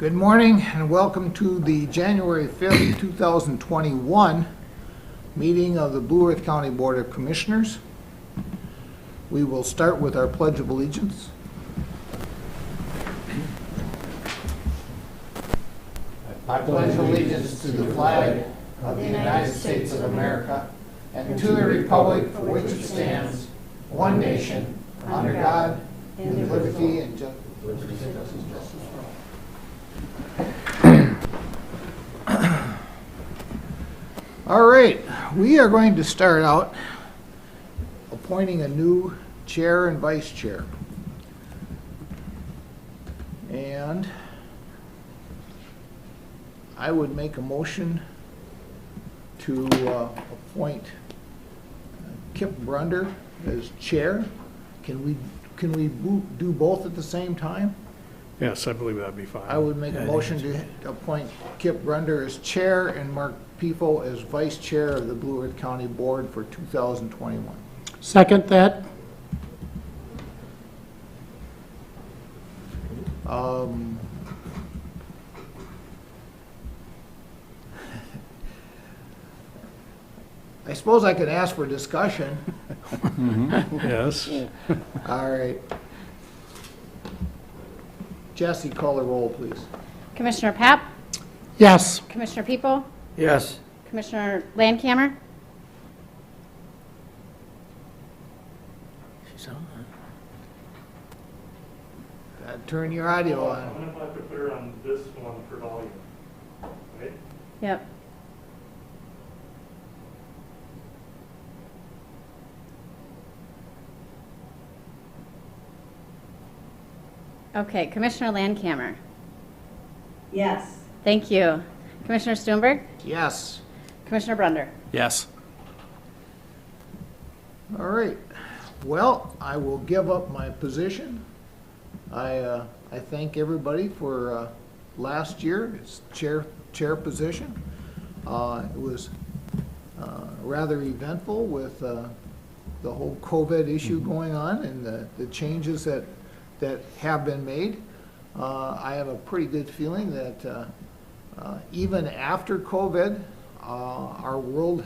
Good morning and welcome to the January 5th, 2021 meeting of the Blue Earth County Board of Commissioners. We will start with our Pledge of Allegiance. I pledge allegiance to the flag of the United States of America and to the republic for which it stands, one nation, under God, in liberty and justice for all. All right, we are going to start out appointing a new chair and vice chair. And I would make a motion to appoint Kip Brunder as chair. Can we do both at the same time? Yes, I believe that'd be fine. I would make a motion to appoint Kip Brunder as chair and Mark People as vice chair of the Blue Earth County Board for 2021. Second that. I suppose I could ask for discussion. Yes. All right. Jesse, call the roll, please. Commissioner Papp? Yes. Commissioner People? Yes. Commissioner Landcamer? Turn your audio on. I'm going to have to put her on this one for volume, right? Yep. Okay, Commissioner Landcamer? Yes. Thank you. Commissioner Stuenberg? Yes. Commissioner Brunder? Yes. All right. Well, I will give up my position. I thank everybody for last year's chair position. It was rather eventful with the whole COVID issue going on and the changes that have been made. I have a pretty good feeling that even after COVID, our world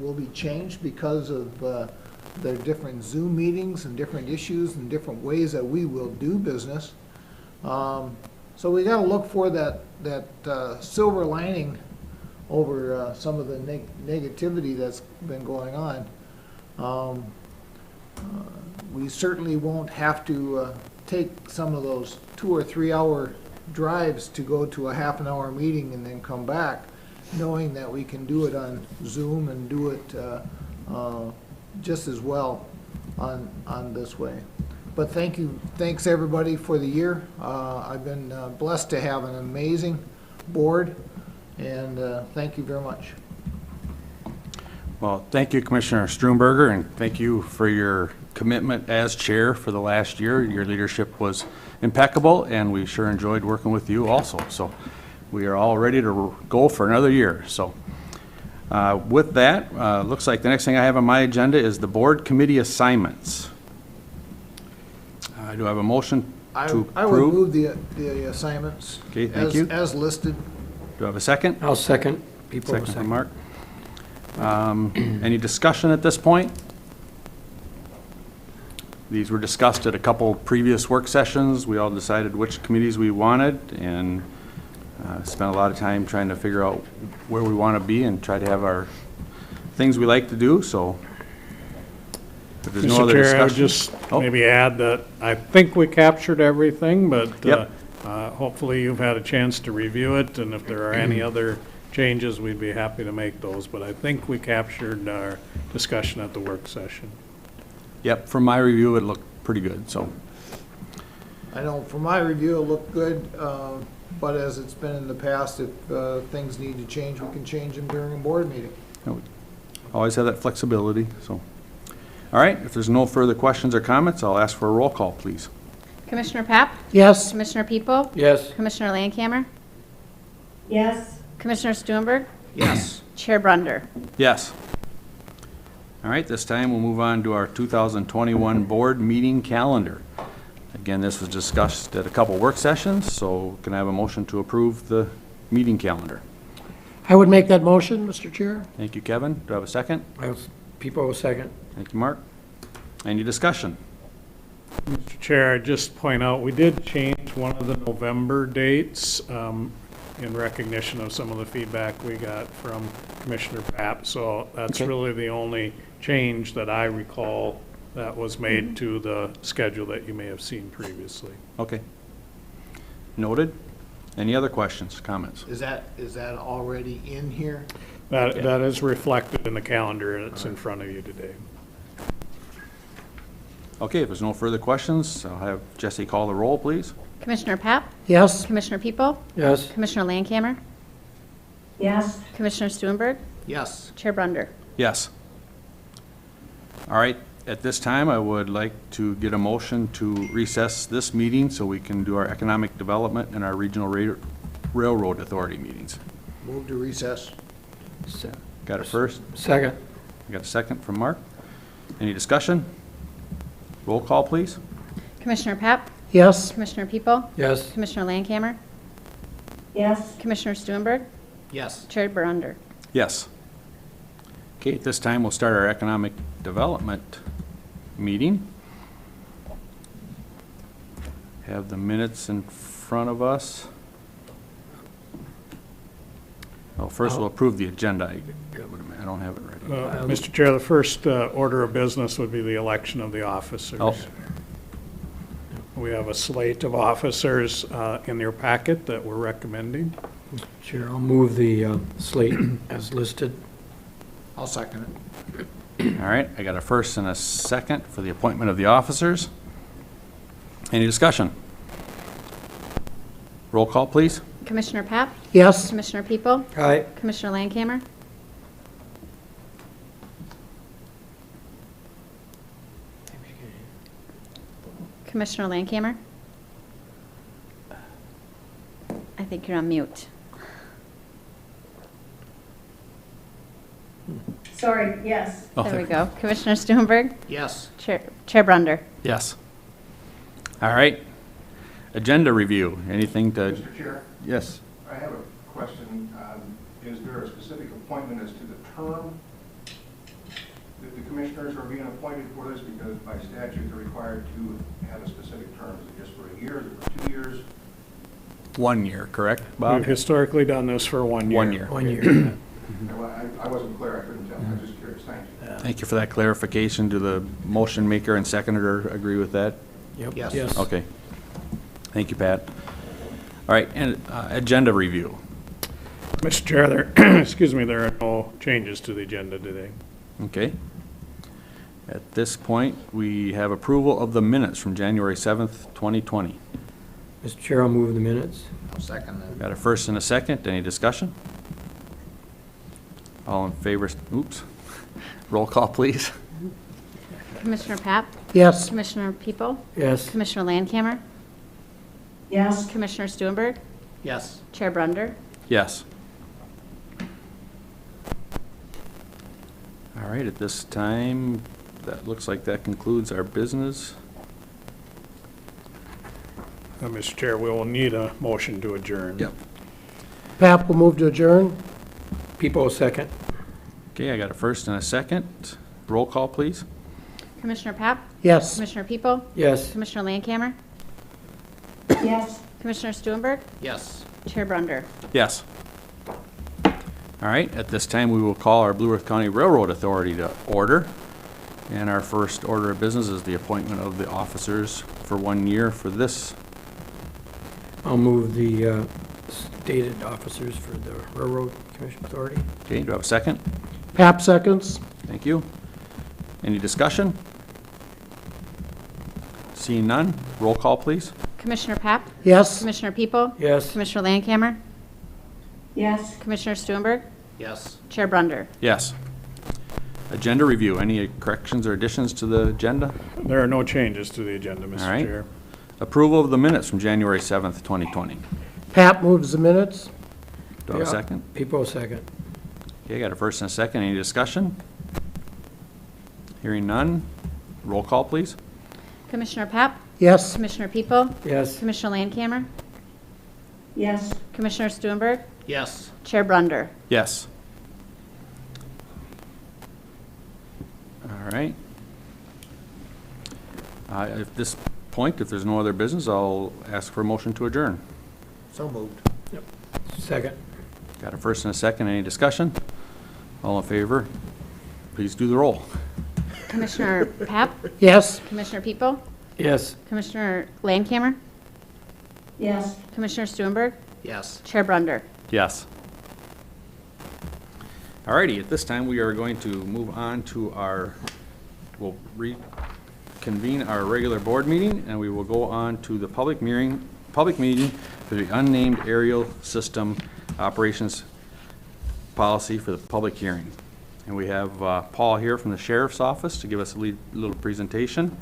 will be changed because of the different Zoom meetings and different issues and different ways that we will do business. So we got to look for that silver lining over some of the negativity that's been going on. We certainly won't have to take some of those 2 or 3 hour drives to go to a half an hour meeting and then come back, knowing that we can do it on Zoom and do it just as well on this way. But thanks everybody for the year. I've been blessed to have an amazing board, and thank you very much. Well, thank you, Commissioner Struenberger, and thank you for your commitment as chair for the last year. Your leadership was impeccable, and we sure enjoyed working with you also. So we are all ready to go for another year. So with that, looks like the next thing I have on my agenda is the board committee assignments. I do have a motion to approve. I will move the assignments. Okay, thank you. As listed. Do I have a second? I'll second. People will Second from Mark. Any discussion at this point? These were discussed at a couple previous work sessions. We all decided which committees we wanted and spent a lot of time trying to figure out where we want to be and try to have our things we like to do. So if there's no Mr. other Chair, I would discussion. just Oh. maybe add that I think we captured everything, but Yep. hopefully you've had a chance to review it, and if there are any other changes, we'd be happy to make those. But I think we captured our discussion at the work session. Yep, from my review, it looked pretty good, so. I know from my review, it looked good, but as it's been in the past, if things need to change, we can change them during a board meeting. Always have that flexibility, so. All right, if there's no further questions or comments, I'll ask for a roll call, please. Commissioner Papp? Yes. Commissioner People? Yes. Commissioner Landcamer? Yes. Commissioner Stuenberg? Yes. Chair Brunder? Yes. All right, this time we'll move on to our 2021 board meeting calendar. Again, this was discussed at a couple work sessions, so can I have a motion to approve the meeting calendar? I would make that motion, Mr. Chair. Thank you, Kevin. Do I have a second? People will second. Thank you, Mark. Any discussion? Mr. Chair, I'd just point out, we did change one of the November dates in recognition of some of the feedback we got from Commissioner Papp. So that's Okay. really the only change that I recall that was made to the schedule that you may have seen previously. Okay. Noted. Any other questions, comments? Is that already in here? That is reflected in the calendar, and it's in front of you today. Okay, if there's no further questions, I'll have Jesse call the roll, please. Commissioner Papp? Yes? Commissioner People? Yes. Commissioner Landcamer? yes, Commissioner Stuenberg? Yes. Chair Brunder? Yes. All right, at this time, I would like to get a motion to recess this meeting so we can do our economic development and our regional railroad authority meetings. Move to recess. Got it first? Second. Got a second from Mark? Any discussion? Roll call, please. Commissioner Papp? Yes? Commissioner People? Yes. Commissioner Landcamer? yes, Commissioner Stuenberg? Yes. Chair Brunder? Yes. Okay, at this time, we'll start our economic development meeting. Have the minutes in front of us. Oh, first we'll approve the agenda. I don't have it ready. Mr. Chair, the first order of business would be the election of the officers. Oh. We have a slate of officers in your packet that we're recommending. Chair, I'll move the slate as listed. I'll second it. All right, I got a first and a second for the appointment of the officers. Any discussion? Roll call, please. Commissioner Papp? Yes? Commissioner People? Aye. Commissioner Landcamer? Commissioner Landcamer? I think you're on mute. sorry, yes, Oh, There we go. Commissioner Stuenberg? Yes. Chair Brunder? Yes. All right. Agenda review. Anything to? Mr. Chair, Yes. I have a question. Is there a specific appointment as to the term that the commissioners are being appointed for this? Because by statute, they're required to have a specific term. Is it just for a year, is it for 2 years? 1 year, correct, We've Bob? historically done this for 1 year. 1 year. 1 year. I wasn't clear, I couldn't tell. I was just curious. Thank you. Thank you for that clarification. Do the motion maker and seconder agree with that? Yep. Yes. Yes. Okay. Thank you, Pat. All right, and agenda review. Mr. Chair, there, excuse me, there are no changes to the agenda today. Okay. At this point, we have approval of the minutes from January 7th, 2020. Mr. Chair, I'll move the minutes. I'll second that. Got a first and a second. Any discussion? All in favor, oops. Roll call, please. Commissioner Papp? Yes? Commissioner People? Yes. Commissioner Landcamer? yes, Commissioner Stuenberg? Yes. Chair Brunder? Yes. All right, at this time, that looks like that concludes our business. Mr. Chair, we will need a motion to adjourn. Yep. Pap will move to adjourn. People second. Okay, I got a first and a second. Roll call, please. Commissioner Papp? Yes? Commissioner People? Yes. Commissioner Landcamer? yes. Commissioner Stuenberg? Yes. Chair Brunder? Yes. All right, at this time, we will call our Blue Earth County Railroad Authority to order. And our first order of business is the appointment of the officers for 1 year for this. I'll move the stated officers for the Railroad Commission Authority. Okay, do I have a second? Pap seconds. Thank you. Any discussion? Seeing none, roll call, please. Commissioner Papp? Yes? Commissioner People? Yes. Commissioner Landcamer? Yes, Commissioner Stuenberg? Yes. Chair Brunder? Yes. Agenda review, any corrections or additions to the agenda? There are no changes to the agenda, All Mr. right. Chair. Approval of the minutes from January 7th, 2020. Pap moves the minutes. Do I have a Yeah. second? People second. Okay, got a first and a second. Any discussion? Hearing none, roll call, please. Commissioner Papp? Yes. Commissioner People, Yes. Commissioner Landcamer, Yes. Commissioner Stuenberg, Yes. Chair Brunder. Yes. All right. At this point, if there's no other business, I'll ask for a motion to adjourn. So moved. Second. Got a first and a second. Any discussion? All in favor? Please do the roll. Commissioner Pap, Yes. Commissioner People, Yes. Commissioner Landcamer, Yes. Commissioner Stuenberg, Yes. Chair Brunder. Yes. All righty, at this time, we are going to move on to we'll reconvene our regular board meeting, and we will go on to the public meeting for the unnamed aerial system operations policy for the public hearing. And we have Paul here from the Sheriff's Office to give us a little presentation.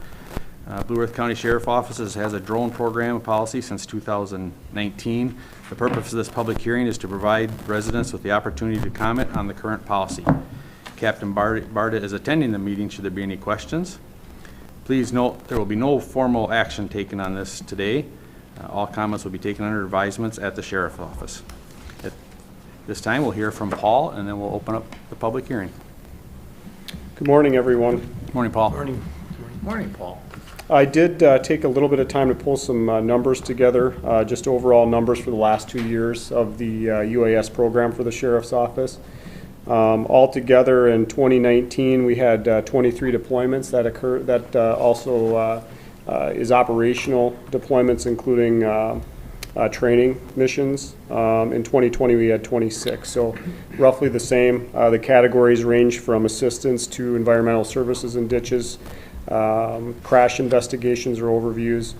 Blue Earth County Sheriff Office has a drone program policy since 2019. The purpose of this public hearing is to provide residents with the opportunity to comment on the current policy. Captain Barta is attending the meeting should there be any questions. Please note there will be no formal action taken on this today. All comments will be taken under advisements at the Sheriff's Office. At this time, we'll hear from Paul, and then we'll open up the public hearing. Good morning, everyone. Morning, Paul. Morning. Morning, Paul. I did take a little bit of time to pull some numbers together, just overall numbers for the last 2 years of the UAS program for the Sheriff's Office. Altogether in 2019, we had 23 deployments that occurred, that also is operational deployments, including training missions. In 2020, we had 26, so roughly the same. The categories range from assistance to environmental services and ditches, crash investigations or overviews,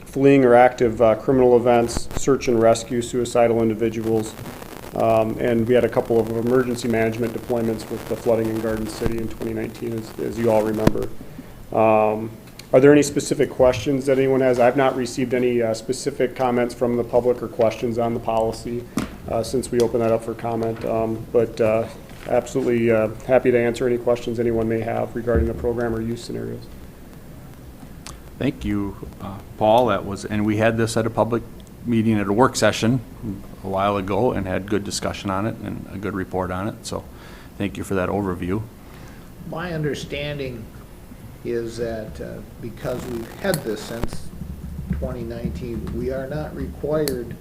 fleeing or active criminal events, search and rescue, suicidal individuals, and we had a couple of emergency management deployments with the flooding in Garden City in 2019, as you all remember. Are there any specific questions that anyone has? I've not received any specific comments from the public or questions on the policy since we opened that up for comment, but absolutely happy to answer any questions anyone may have regarding the program or use scenarios. Thank you, Paul. And we had this at a public meeting at a work session a while ago and had good discussion on it and a good report on it. So thank you for that overview. My understanding is that because we've had this since 2019, we are not required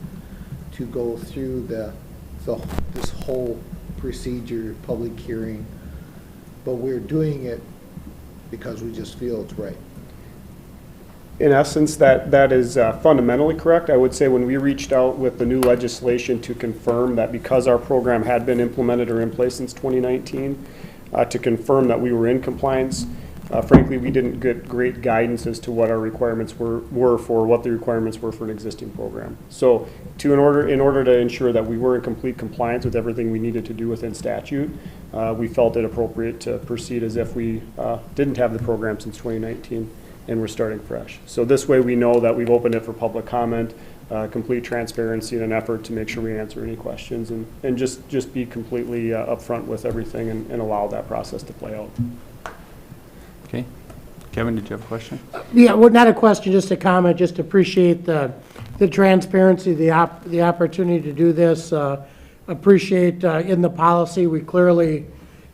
to go through this whole procedure, public hearing, but we're doing it because we just feel it's right. In essence, that is fundamentally correct. I would say when we reached out with the new legislation to confirm that because our program had been implemented or in place since 2019, to confirm that we were in compliance, frankly, we didn't get great guidance as to what our requirements were for what the requirements were for an existing program. So in order to ensure that we were in complete compliance with everything we needed to do within statute, we felt it appropriate to proceed as if we didn't have the program since 2019 and we're starting fresh. So this way we know that we've opened it for public comment, complete transparency in an effort to make sure we answer any questions and just be completely upfront with everything and allow that process to play out. Okay. Kevin, did you have a question? Yeah, well, not a question, just a comment. Just appreciate the transparency, the opportunity to do this. Appreciate in the policy, we clearly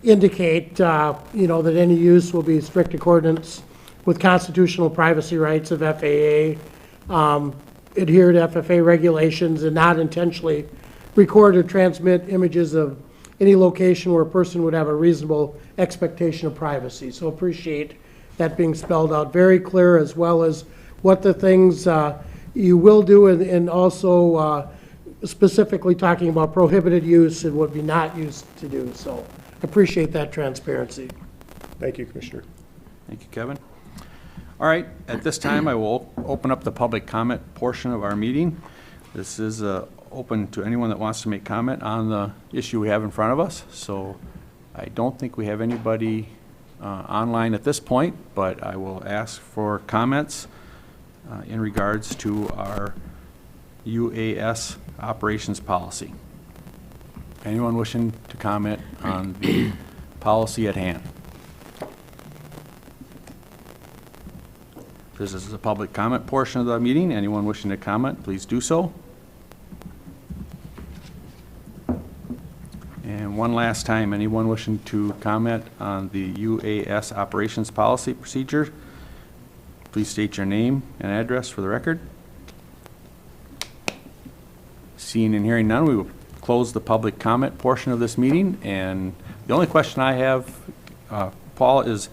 indicate, that any use will be strict accordance with constitutional privacy rights of FAA, adhere to FFA regulations, and not intentionally record or transmit images of any location where a person would have a reasonable expectation of privacy. So appreciate that being spelled out very clear, as well as what the things you will do, and also specifically talking about prohibited use and what be not used to do. So appreciate that transparency. Thank you, Commissioner. Thank you, Kevin. All right, at this time, I will open up the public comment portion of our meeting. This is open to anyone that wants to make comment on the issue we have in front of us. So I don't think we have anybody online at this point, but I will ask for comments in regards to our UAS operations policy. Anyone wishing to comment on the policy at hand? This is the public comment portion of the meeting. Anyone wishing to comment, please do so. And one last time, anyone wishing to comment on the UAS operations policy procedure, please state your name and address for the record. Seeing and hearing none, we will close the public comment portion of this meeting. And the only question I have, Paul, is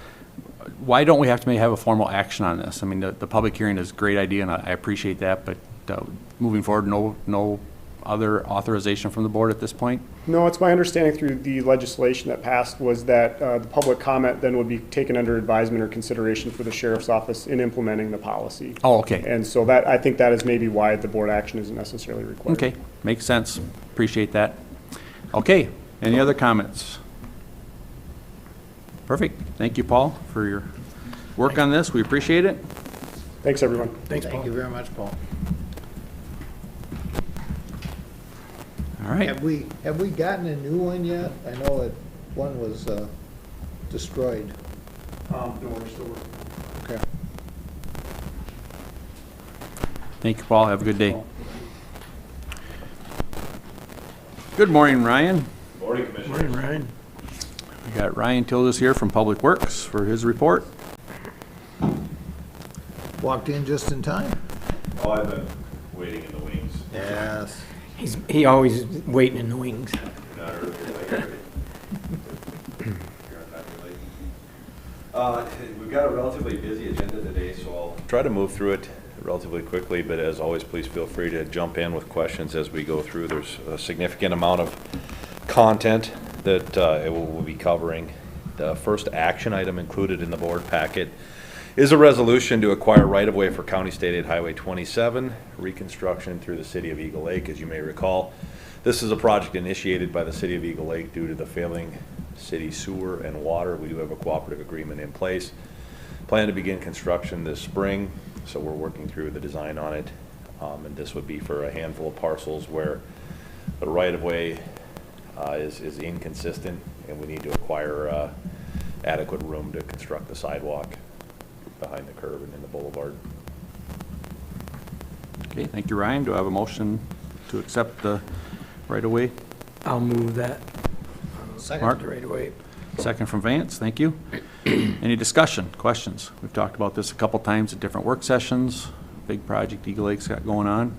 why don't we have to have a formal action on this? I mean, the public hearing is a great idea, and I appreciate that, but moving forward, no other authorization from the board at this point? No, it's my understanding through the legislation that passed was that the public comment then would be taken under advisement or consideration for the sheriff's office in implementing the policy. Oh, okay. And so that, I think that is maybe why the board action isn't necessarily required. Okay, makes sense. Appreciate that. Okay, any other comments? Perfect. Thank you, Paul, for your work on this. We appreciate it. Thanks, everyone. Thanks, Paul. Thank you very much, Paul. All right. Have we gotten a new one yet? I know that one was destroyed. No, we're still working. Okay. Thank you, Paul. Have a good day. Good morning, Ryan. Morning, Commissioner. Morning, Ryan. We got Ryan Tildes here from Public Works for his report. Walked in just in time. Oh, I've been waiting in the wings. Yes. He always waiting in the wings. Not early, like early. You're on time, you're late. We've got a relatively busy agenda today, so I'll try to move through it relatively quickly, but as always, please feel free to jump in with questions as we go through. There's a significant amount of content that we'll be covering. The first action item included in the board packet is a resolution to acquire right-of-way for County State Aid Highway 27, reconstruction through the city of Eagle Lake. As you may recall, this is a project initiated by the city of Eagle Lake due to the failing city sewer and water. We do have a cooperative agreement in place. Plan to begin construction this spring, so we're working through the design on it. And this would be for a handful of parcels where the right-of-way is inconsistent, and we need to acquire adequate room to construct the sidewalk behind the curb and in the boulevard. Okay, thank you, Ryan. Do I have a motion to accept the right-of-way? I'll move that Second. Mark? right away. Second from Vance, thank you. Any discussion, questions? We've talked about this a couple times at different work sessions. Big project Eagle Lake's got going on.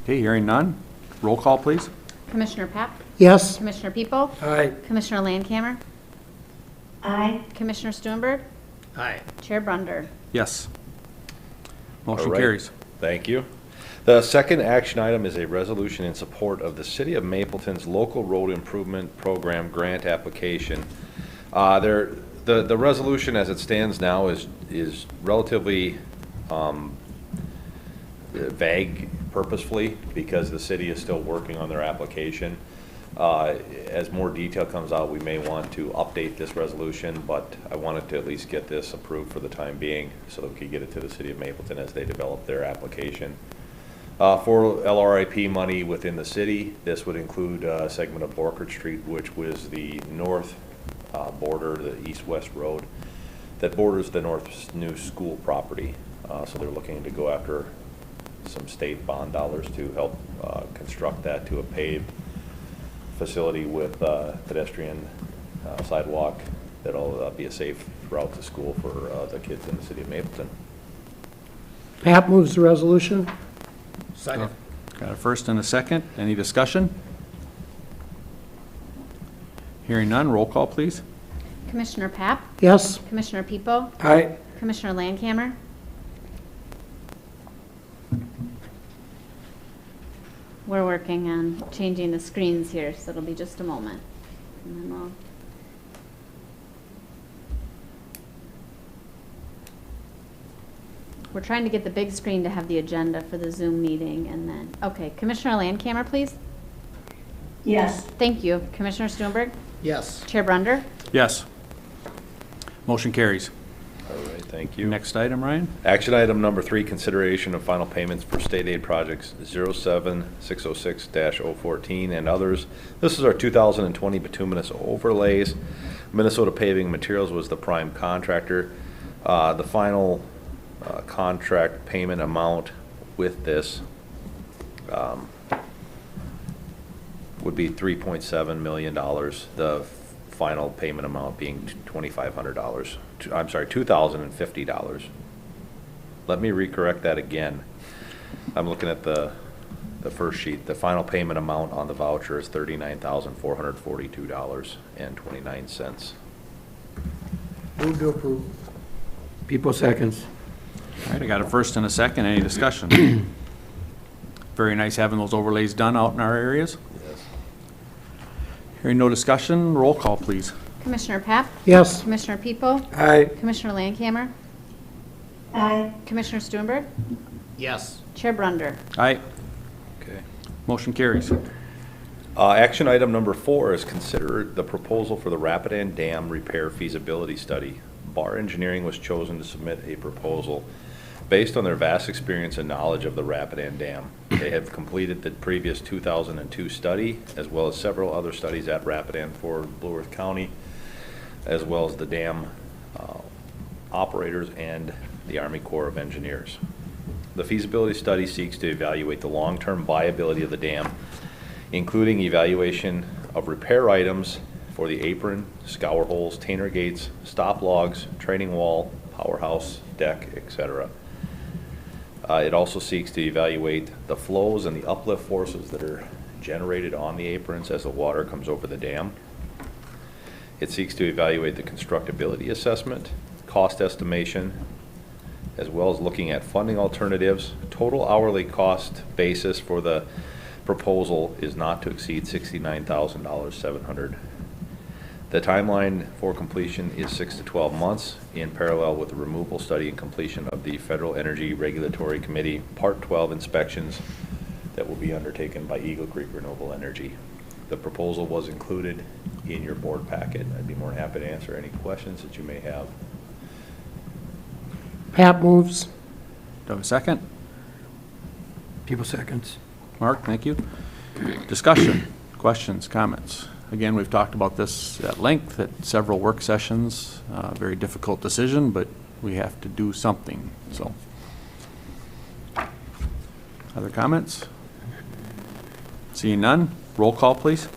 Okay, hearing none. Roll call, please. Commissioner Pap? Yes? Commissioner People? Aye. Commissioner Landcamer? Aye. Commissioner Stuenberg? Aye. Chair Brunder? Yes. Motion All right. carries. Thank you. The second action item is a resolution in support of the City of Mapleton's Local Road Improvement Program grant application. The resolution as it stands now is relatively vague purposefully because the city is still working on their application. As more detail comes out, we may want to update this resolution, but I wanted to at least get this approved for the time being so that we could get it to the City of Mapleton as they develop their application. For LRIP money within the city, this would include a segment of Orchard Street, which was the north border, the east-west road that borders the North New School property. So they're looking to go after some state bond dollars to help construct that to a paved facility with pedestrian sidewalk that'll be a safe route to school for the kids in the city of Mapleton. Pap moves the resolution. Second. Got a first and a second. Any discussion? Hearing none, roll call, please. Commissioner Pap? Yes? Commissioner People? Aye. Commissioner Landcamer? We're working on changing the screens here, so it'll be just a moment. And then we'll... We're trying to get the big screen to have the agenda for the Zoom meeting, and then, okay, Commissioner Landcamer, please? Yes. Thank you. Commissioner Stuenberg? Yes. Chair Brunder? Yes. Motion carries. All right, thank you. Next item, Ryan? Action item number 3, consideration of final payments for state aid projects 07606-014 and others. This is our 2020 bituminous overlays. Minnesota Paving Materials was the prime contractor. The final contract payment amount with this would be $3.7 million. The final payment amount being $2,500. I'm sorry, $2,050. Let me recorrect that again. I'm looking at the first sheet. The final payment amount on the voucher is $39,442.29. Move to approve. People seconds. All right, I got a first and a second. Any discussion? Very nice having those overlays done out in our areas. Yes. Hearing no discussion, roll call, please. Commissioner Pap? Yes. Commissioner People? Aye. Commissioner Landcamer? Aye. Commissioner Stuenberg? Yes. Chair Brunder? Aye. Okay. Motion carries. Action item number 4 is consider the proposal for the Rapidan Dam repair feasibility study. Bar Engineering was chosen to submit a proposal based on their vast experience and knowledge of the Rapidan Dam. They have completed the previous 2002 study, as well as several other studies at Rapidan for Blue Earth County, as well as the dam operators and the Army Corps of Engineers. The feasibility study seeks to evaluate the long-term viability of the dam, including evaluation of repair items for the apron, scour holes, tainer gates, stop logs, training wall, powerhouse, deck, etc. It also seeks to evaluate the flows and the uplift forces that are generated on the aprons as the water comes over the dam. It seeks to evaluate the constructability assessment, cost estimation, as well as looking at funding alternatives. Total hourly cost basis for the proposal is not to exceed $69,700. The timeline for completion is 6 to 12 months in parallel with the removal study and completion of the Federal Energy Regulatory Committee Part 12 inspections that will be undertaken by Eagle Creek Renewable Energy. The proposal was included in your board packet. I'd be more than happy to answer any questions that you may have. Pap moves. Do I have a second? People seconds. Mark, thank you. Discussion, questions, comments? Again, we've talked about this at length at several work sessions. Very difficult decision, but we have to do something, so. Other comments? Seeing none, roll call, please.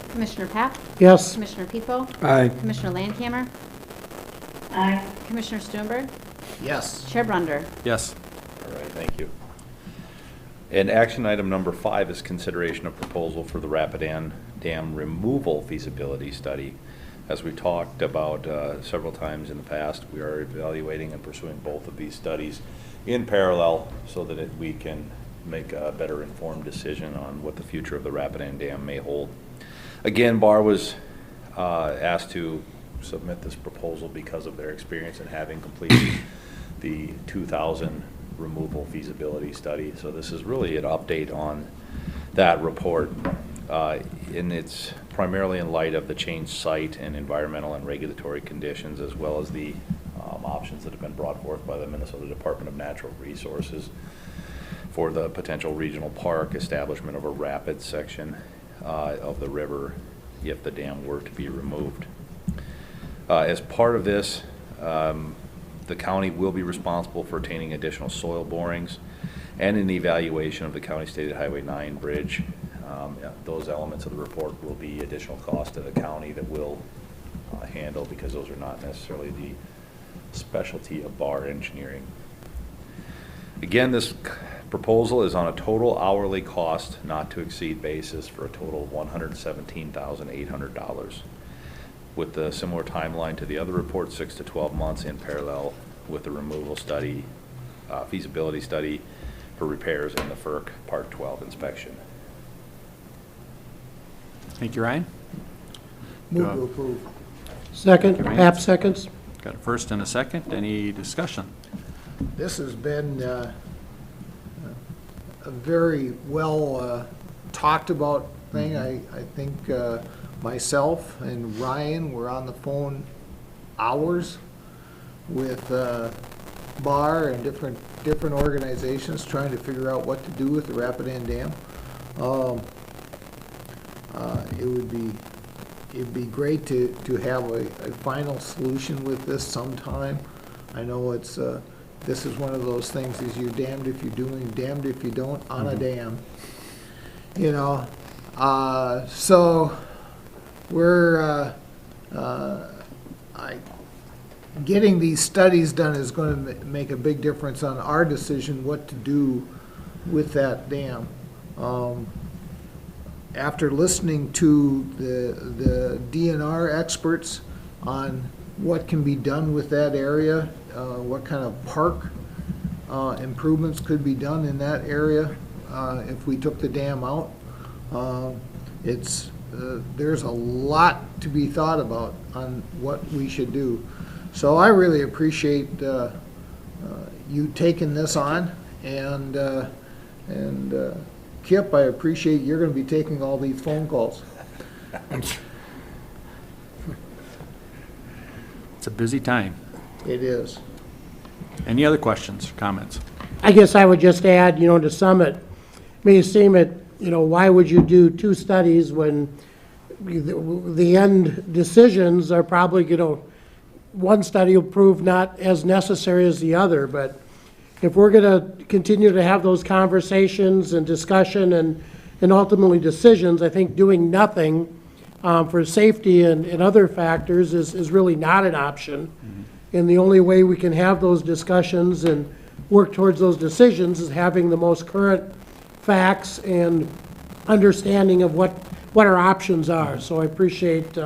Commissioner Pap? Yes. Commissioner People? Aye. Commissioner Landcamer? Aye. Commissioner Stuenberg? Yes. Chair Brunder? Yes. All right, thank you. And action item number 5 is consideration of proposal for the Rapidan Dam removal feasibility study. As we talked about several times in the past, we are evaluating and pursuing both of these studies in parallel so that we can make a better informed decision on what the future of the Rapidan Dam may hold. Again, BAR was asked to submit this proposal because of their experience in having completed the 2000 removal feasibility study. So this is really an update on that report. And it's primarily in light of the changed site and environmental and regulatory conditions, as well as the options that have been brought forth by the Minnesota Department of Natural Resources for the potential regional park establishment of a rapid section of the river if the dam were to be removed. As part of this, the county will be responsible for obtaining additional soil borings and an evaluation of the County State Highway 9 bridge. Those elements of the report will be additional cost to the county that will handle, because those are not necessarily the specialty of BAR Engineering. Again, this proposal is on a total hourly cost not to exceed basis for a total of $117,800. with a similar timeline to the other report, 6 to 12 months in parallel with the removal study, feasibility study for repairs and the FERC Part 12 inspection. Thank you, Ryan. Move to approve. Second, Thank you, Pap seconds. Got a first and a second. Any discussion? This has been a very well talked about thing. I think myself and Ryan were on the phone hours with BAR and different organizations trying to figure out what to do with the Rapidan Dam. It'd be great to have a final solution with this sometime. I know it's, this is one of those things, is you're damned if you do and damned if you don't on a dam. You know, so we're, getting these studies done is going to make a big difference on our decision what to do with that dam. After listening to the DNR experts on what can be done with that area, what kind of park improvements could be done in that area if we took the dam out, there's a lot to be thought about on what we should do. So I really appreciate you taking this on, and Kip, I appreciate you're going to be taking all these phone calls. It's a busy time. It is. Any other questions, comments? I guess I would just add, to sum it, may seem it, why would you do two studies when the end decisions are probably, one study will prove not as necessary as the other, but if we're going to continue to have those conversations and discussion and ultimately decisions, I think doing nothing for safety and other factors is really not an option. And the only way we can have those discussions and work towards those decisions is having the most current facts and understanding of what our options are. So I appreciate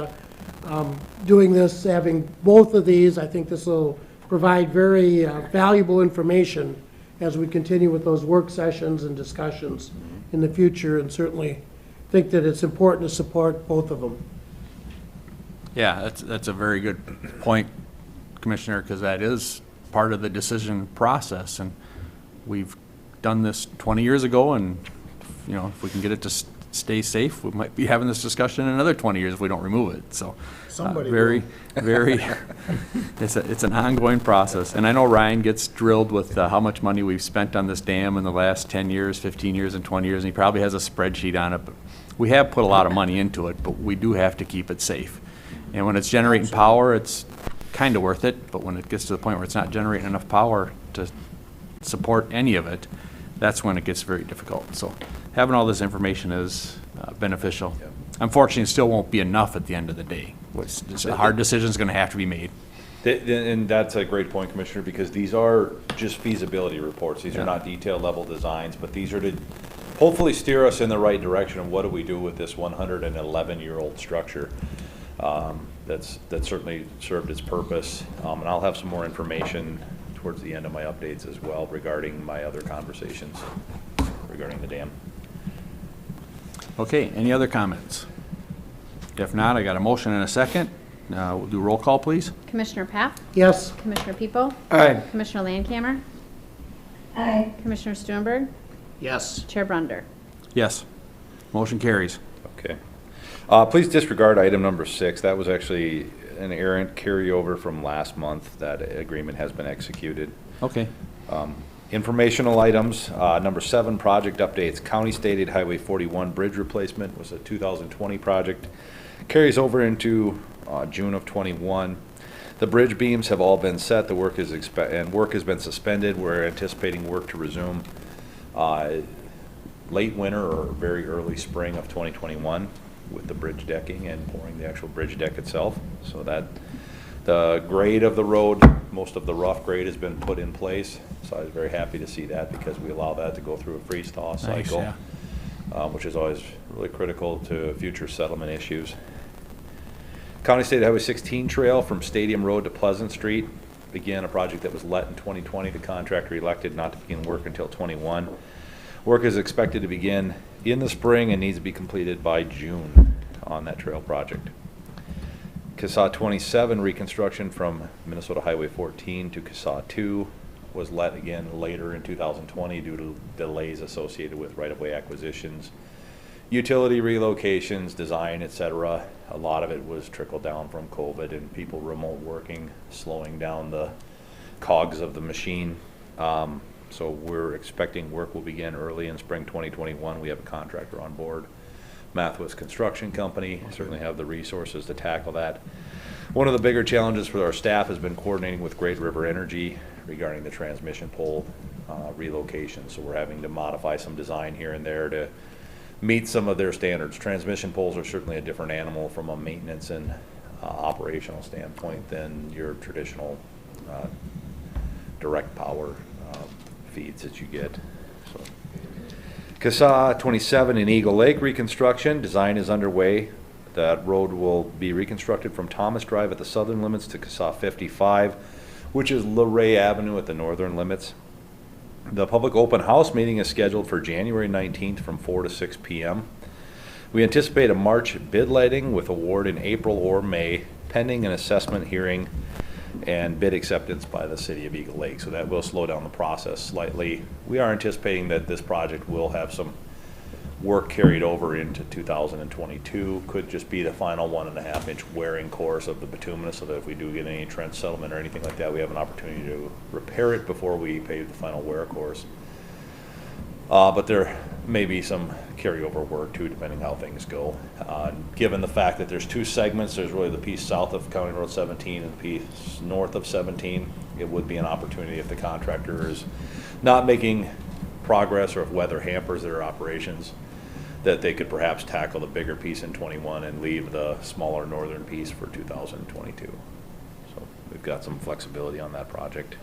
doing this, having both of these. I think this will provide very valuable information as we continue with those work sessions and discussions in the future, and certainly think that it's important to support both of them. Yeah, that's a very good point, Commissioner, because that is part of the decision process, and we've done this 20 years ago, and if we can get it to stay safe, we might be having this discussion in another 20 years if we don't remove it. So Somebody very it's an ongoing process, and I know Ryan gets drilled with how much money we've spent on this dam in the last 10 years, 15 years, and 20 years, and he probably has a spreadsheet on it. But we have put a lot of money into it, but we do have to keep it safe. And when it's generating power, it's kind of worth it, but when it gets to the point where it's not generating enough power to support any of it, that's when it gets very difficult. So having all this information is beneficial. Yep. Unfortunately, it still won't be enough at the end of the day. A hard decision is going to have to be made. And that's a great point, Commissioner, because these are just feasibility reports. These are not detailed level designs, but these are to hopefully steer us in the right direction of what do we do with this 111-year-old structure. That's certainly served its purpose, and I'll have some more information towards the end of my updates as well regarding my other conversations regarding the dam. Okay, any other comments? If not, I got a motion and a second. We'll do roll call, please. Commissioner Pfaff? Yes. Commissioner People? Aye. Commissioner Landcamer? Aye. Commissioner Stuenberg? Yes. Chair Brunder? Yes. Motion carries. Okay. Please disregard item number 6. That was actually an errant carryover from last month. That agreement has been executed. Okay. Informational items, number 7, project updates. County State Highway 41 bridge replacement was a 2020 project. Carries over into June of 21. The bridge beams have all been set. The work is work has been suspended. We're anticipating work to resume late winter or very early spring of 2021 with the bridge decking and pouring the actual bridge deck itself. So that the grade of the road, most of the rough grade has been put in place. So I was very happy to see that because we allow that to go through a freeze-thaw cycle, which is always really critical to future settlement issues. County State Highway 16 trail from Stadium Road to Pleasant Street. Again, a project that was let in 2020. The contractor elected not to begin work until 21. Work is expected to begin in the spring and needs to be completed by June on that trail project. CSAH 27 reconstruction from Minnesota Highway 14 to CSAH 2 was let again later in 2020 due to delays associated with right-of-way acquisitions, utility relocations, design, etc. A lot of it was trickled down from COVID and people remote working, slowing down the cogs of the machine. So we're expecting work will begin early in spring 2021. We have a contractor on board, Mathwis Construction Company. Certainly have the resources to tackle that. One of the bigger challenges for our staff has been coordinating with Great River Energy regarding the transmission pole relocation. So we're having to modify some design here and there to meet some of their standards. Transmission poles are certainly a different animal from a maintenance and operational standpoint than your traditional direct power feeds that you get. So, CSAH 27 in Eagle Lake reconstruction. Design is underway. That road will be reconstructed from Thomas Drive at the southern limits to CSAH 55, which is Luray Avenue at the northern limits. The public open house meeting is scheduled for January 19th from 4 to 6 p.m. We anticipate a March bid letting with award in April or May, pending an assessment hearing and bid acceptance by the city of Eagle Lake. So that will slow down the process slightly. We are anticipating that this project will have some work carried over into 2022. Could just be the final 1.5-inch wearing course of the bituminous, so that if we do get any trench settlement or anything like that, we have an opportunity to repair it before we pave the final wear course. But there may be some carryover work too, depending how things go. Given the fact that there's two segments, there's really the piece south of County Road 17 and the piece north of 17. It would be an opportunity if the contractor is not making progress or if weather hampers their operations, that they could perhaps tackle the bigger piece in 21 and leave the smaller northern piece for 2022. So we've got some flexibility on that project.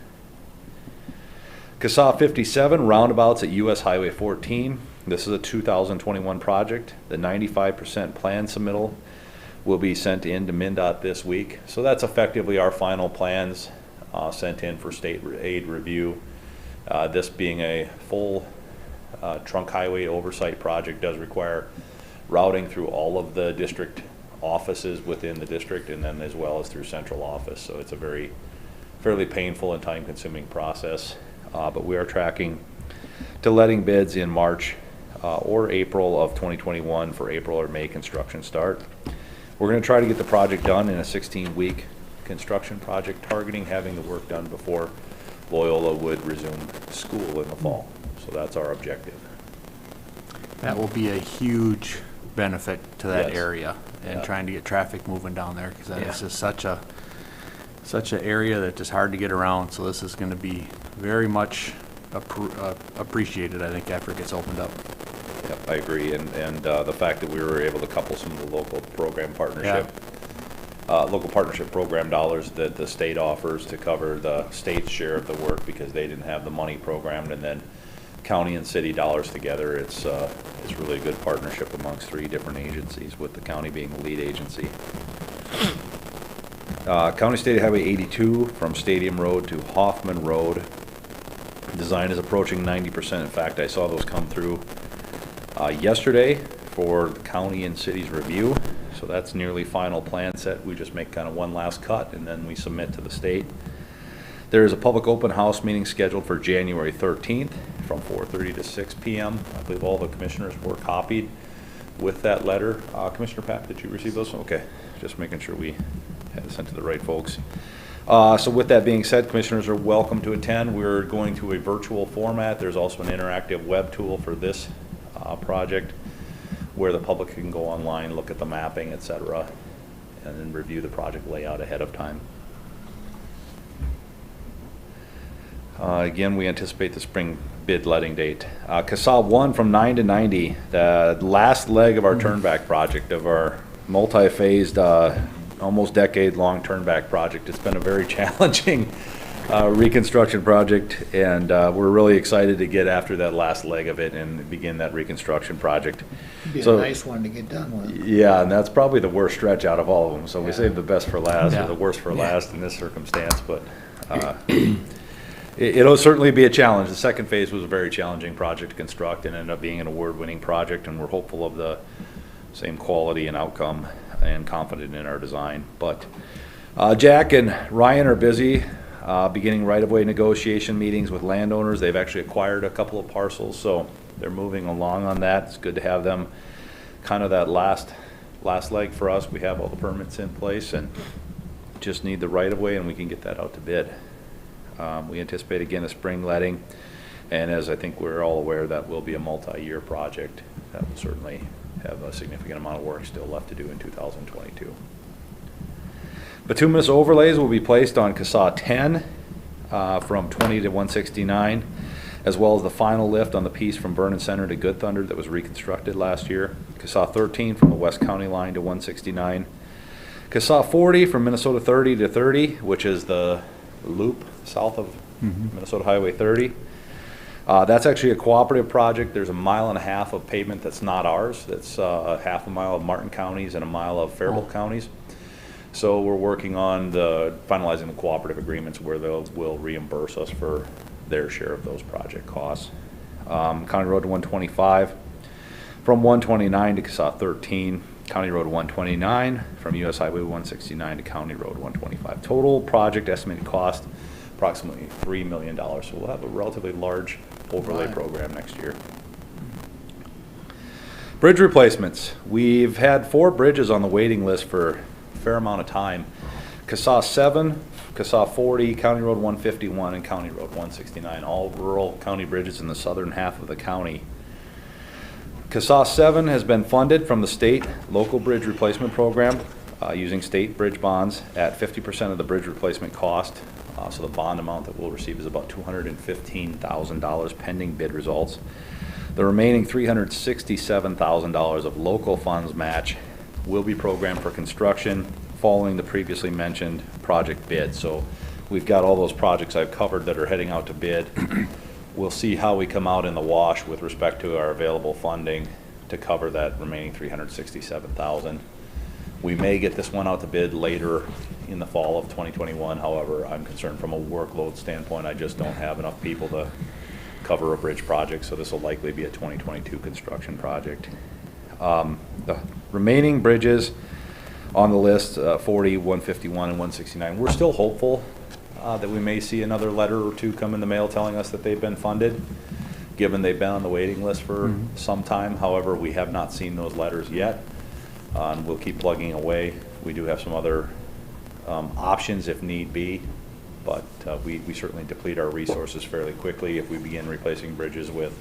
CSAH 57 roundabouts at US Highway 14. This is a 2021 project. The 95% plan submittal will be sent in to MnDOT this week. So that's effectively our final plans sent in for state aid review. This being a full trunk highway oversight project does require routing through all of the district offices within the district, and then as well as through central office. So it's a fairly painful and time-consuming process. But we are tracking to letting bids in March or April of 2021 for April or May construction start. We're going to try to get the project done in a 16-week construction project, targeting having the work done before Loyola would resume school in the fall. So that's our objective. That will be a huge benefit to that Yes. area, and Yeah. trying to get traffic moving down there, because that is just such an area that is hard to get around. So this is going to be very much appreciated, I think, after it gets opened up. Yep, I agree, and the fact that we were able to couple some of the local program partnership, local partnership program dollars that the state offers to cover the state's share of the work because they didn't have the money programmed, and then county and city dollars together. It's really a good partnership amongst 3 different agencies, with the county being the lead agency. County State Highway 82 from Stadium Road to Hoffman Road. Design is approaching 90%. In fact, I saw those come through yesterday for the county and city's review. So that's nearly final plan set. We just make kind of one last cut and then we submit to the state. There is a public open house meeting scheduled for January 13th from 4:30 to 6 p.m. I believe all the commissioners were copied with that letter. Commissioner Papp, did you receive those? Okay, just making sure we had it sent to the right folks. So with that being said, commissioners are welcome to attend. We're going to a virtual format. There's also an interactive web tool for this project where the public can go online, look at the mapping, etc., and then review the project layout ahead of time. Again, we anticipate the spring bid letting date. CSAH 1 from 9 to 90, the last leg of our turnback project, of our multi-phased, almost decade-long turnback project. It's been a very challenging reconstruction project, and we're really excited to get after that last leg of it and begin that reconstruction project. It'd be So- a nice one to get done with. Yeah, and that's probably the worst stretch out of all of them, so we Yeah. saved the best for last, or Yeah. the worst for last in this circumstance, but it'll certainly be a challenge. The second phase was a very challenging project to construct and ended up being an award-winning project, and we're hopeful of the same quality and outcome and confident in our design. But Jack and Ryan are busy beginning right-of-way negotiation meetings with landowners. They've actually acquired a couple of parcels, so they're moving along on that. It's good to have them kind of that last leg for us. We have all the permits in place and just need the right-of-way, and we can get that out to bid. We anticipate again a spring letting, and as I think we're all aware, that will be a multi-year project. That will certainly have a significant amount of work still left to do in 2022. Bituminous overlays will be placed on CASA 10 from 20 to 169, as well as the final lift on the piece from Vernon Center to Good Thunder that was reconstructed last year. CASA 13 from the West County line to 169. CASA 40 from Minnesota 30 to 30, which is the loop south of Minnesota Highway 30. That's actually a cooperative project. There's 1.5 miles of pavement that's not ours. That's a half a mile of Martin counties and 1 mile of Faribault counties. So we're working on finalizing the cooperative agreements where will reimburse us for their share of those project costs. County Road 125 from 129 to CASA 13. County Road 129 from US Highway 169 to County Road 125. Total project estimated cost approximately $3 million. So we'll have a relatively large overlay program next year. Bridge replacements. We've had 4 bridges on the waiting list for a fair amount of time. CASA 7, CASA 40, County Road 151, and County Road 169, all rural county bridges in the southern half of the county. CASA 7 has been funded from the state local bridge replacement program using state bridge bonds at 50% of the bridge replacement cost. So the bond amount that we'll receive is about $215,000 pending bid results. The remaining $367,000 of local funds match will be programmed for construction following the previously mentioned project bid. So we've got all those projects I've covered that are heading out to bid. We'll see how we come out in the wash with respect to our available funding to cover that remaining $367,000. We may get this one out to bid later in the fall of 2021. However, I'm concerned from a workload standpoint, I just don't have enough people to cover a bridge project, so this will likely be a 2022 construction project. The remaining bridges on the list, 40, 151, and 169, we're still hopeful that we may see another letter or two come in the mail telling us that they've been funded, given they've been on the waiting list for some time. However, we have not seen those letters yet. And we'll keep plugging away. We do have some other options if need be, but we certainly deplete our resources fairly quickly if we begin replacing bridges with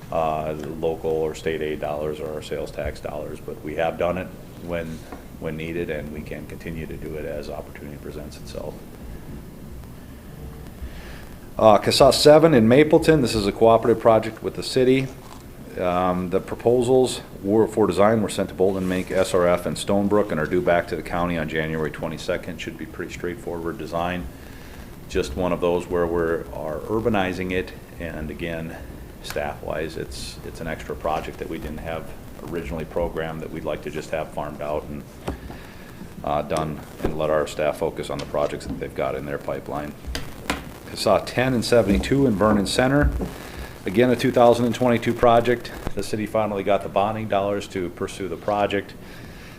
local or state aid dollars or our sales tax dollars. But we have done it when needed, and we can continue to do it as opportunity presents itself. CASA 7 in Mapleton, this is a cooperative project with the city. The proposals for design were sent to Bolton, Mink, SRF, and Stonebrook and are due back to the county on January 22nd. Should be pretty straightforward design. Just one of those where we are urbanizing it, and again, staff-wise, it's an extra project that we didn't have originally programmed that we'd like to just have farmed out and done, and let our staff focus on the projects that they've got in their pipeline. CASA 10 and 72 in Vernon Center. Again, a 2022 project. The city finally got the bonding dollars to pursue the project.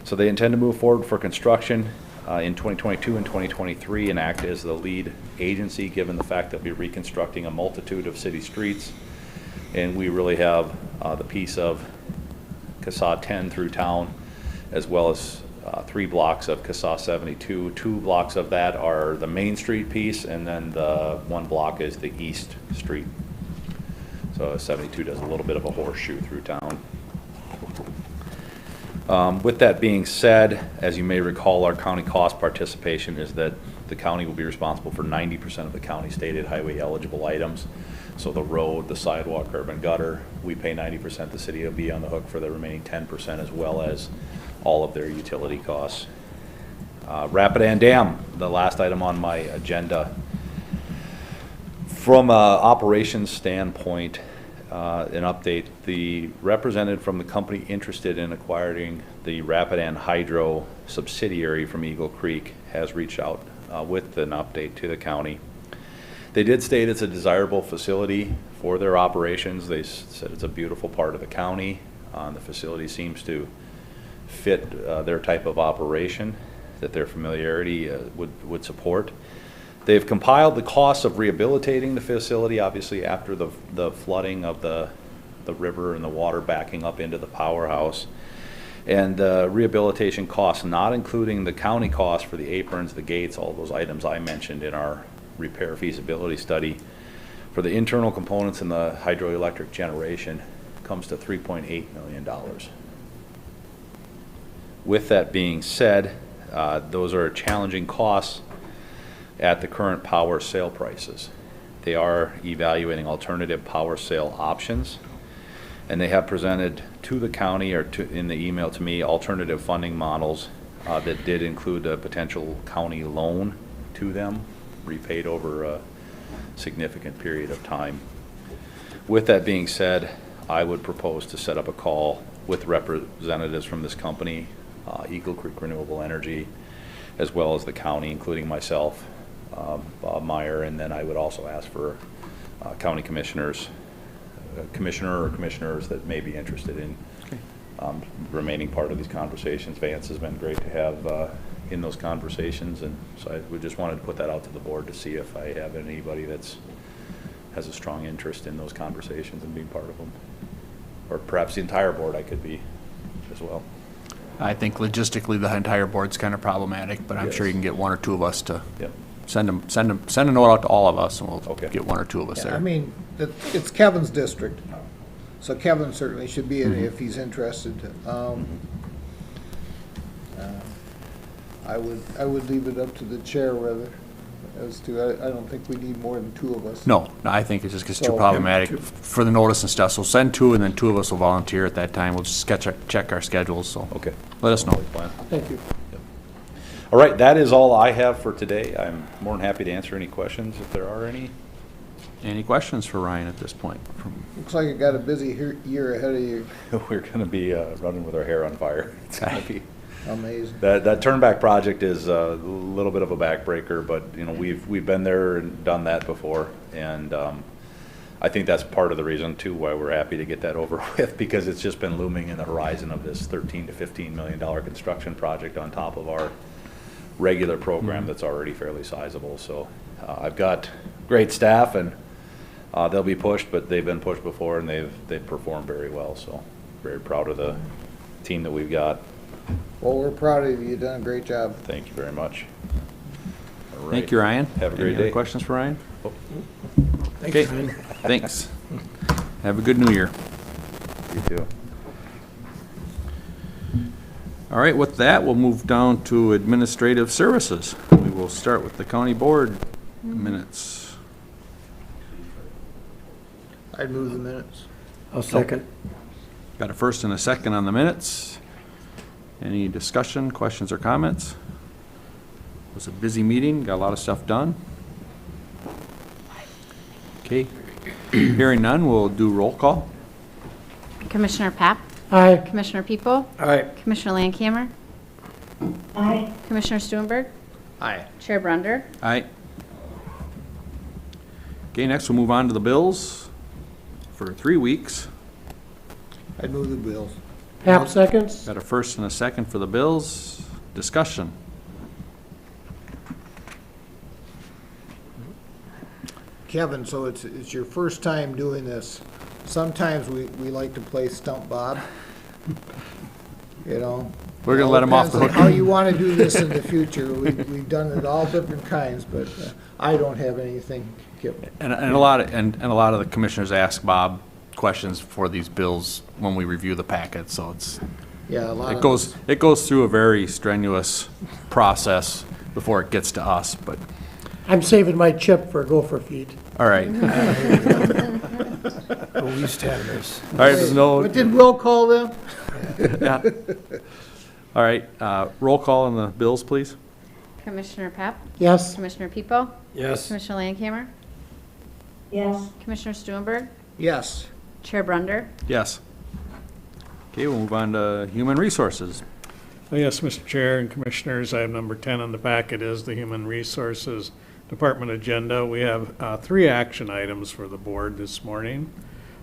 So they intend to move forward for construction in 2022 and 2023 and act as the lead agency, given the fact that we're reconstructing a multitude of city streets. And we really have the piece of CASA 10 through town, as well as 3 blocks of CASA 72. 2 blocks of that are the Main Street piece, and then the 1 block is the East Street. So 72 does a little bit of a horseshoe through town. With that being said, as you may recall, our county cost participation is that the county will be responsible for 90% of the county stated highway eligible items. So the road, the sidewalk, curb and gutter, we pay 90%. The city will be on the hook for the remaining 10%, as well as all of their utility costs. Rapidan Dam, the last item on my agenda. From an operations standpoint, an update, the representative from the company interested in acquiring the Rapidan Hydro subsidiary from Eagle Creek has reached out with an update to the county. They did state it's a desirable facility for their operations. They said it's a beautiful part of the county. The facility seems to fit their type of operation that their familiarity would support. They've compiled the costs of rehabilitating the facility, obviously after the flooding of the river and the water backing up into the powerhouse. And the rehabilitation costs, not including the county costs for the aprons, the gates, all those items I mentioned in our repair feasibility study, for the internal components and the hydroelectric generation, comes to $3.8 million. With that being said, those are challenging costs at the current power sale prices. They are evaluating alternative power sale options, and they have presented to the county, or in the email to me, alternative funding models that did include a potential county loan to them, repaid over a significant period of time. With that being said, I would propose to set up a call with representatives from this company, Eagle Creek Renewable Energy, as well as the county, including myself, Bob Meyer, and then I would also ask for county commissioners, commissioner or commissioners that may be interested in remaining part of these conversations. Vance has been great to have in those conversations, and so I would just wanted to put that out to the board to see if I have anybody that's has a strong interest in those conversations and being part of them. Or perhaps the entire board I could be as well. I think logistically, the entire board's kind of problematic, but I'm sure you can get one or two of us to Yep. send a note out to all of us, and we'll Okay. get one or two of us Yeah, I there. mean, it's Kevin's district, so Kevin certainly should be in it if he's interested. I would leave it up to the chair rather, as to, I don't think we need more than two of us. No, I think it just gets too So- problematic for the notice and stuff, so send two, and then two of us will volunteer at that time. We'll just check our schedules, so Okay. let us know. Plan. Thank you. All right, that is all I have for today. I'm more than happy to answer any questions if there are any. Any questions for Ryan at this point? Looks like you got a busy year ahead of you. We're going to be running with our hair on fire. It's going to be Amazing. that turnback project is a little bit of a backbreaker, but you know we've been there and done that before, and I think that's part of the reason too why we're happy to get that over with, because it's just been looming in the horizon of this $13 to $15 million construction project on top of our regular program that's already fairly sizable. So I've got great staff, and they'll be pushed, but they've been pushed before, and they've performed very well. So very proud of the team that we've got. Well, we're proud of you. You've done a great job. Thank you very much. All Thank right. you, Ryan. Have a great Any other day. questions for Ryan? Oh, Okay, thanks. Have a good new year. you too. All right, with that, we'll move down to administrative services. We will start with the county board minutes. I'd move the minutes. I'll second. Got a first and a second on the minutes. Any discussion, questions, or comments? It was a busy meeting, got a lot of stuff done. Okay, hearing none, we'll do roll call. Commissioner Pap, Aye. Commissioner People, All right. Commissioner Landcamer, Aye. Commissioner Stuenberg, Aye. Chair Brunder. Aye. Okay, next we'll move on to the bills for 3 weeks. I'd move the bills. Hap seconds. Got a first and a second for the bills. Discussion. Kevin, so it's your first time doing this. Sometimes we like to play Stump Bob. You know? We're gonna let him off the Depends hook. on how you want to do this in the future. We've done it all different kinds, but I don't have anything, Kip. And a lot of the commissioners ask Bob questions for these bills when we review the packet, so it's, Yeah, a lot it of. goes through a very strenuous process before it gets to us, but, I'm saving my chip for Gopher Feet. all right. Oh, we used to have this. All right, there's no, What did Will call them? yeah. All right, roll call on the bills, please. Commissioner Pap, Yes? Commissioner People, Yes. Commissioner Landcamer, Yes. Commissioner Stuenberg, Yes. Chair Brunder. Yes. Okay, we'll move on to human resources. Yes, Mr. Chair and Commissioners, item number 10 on the packet is the Human Resources Department agenda. We have 3 action items for the board this morning.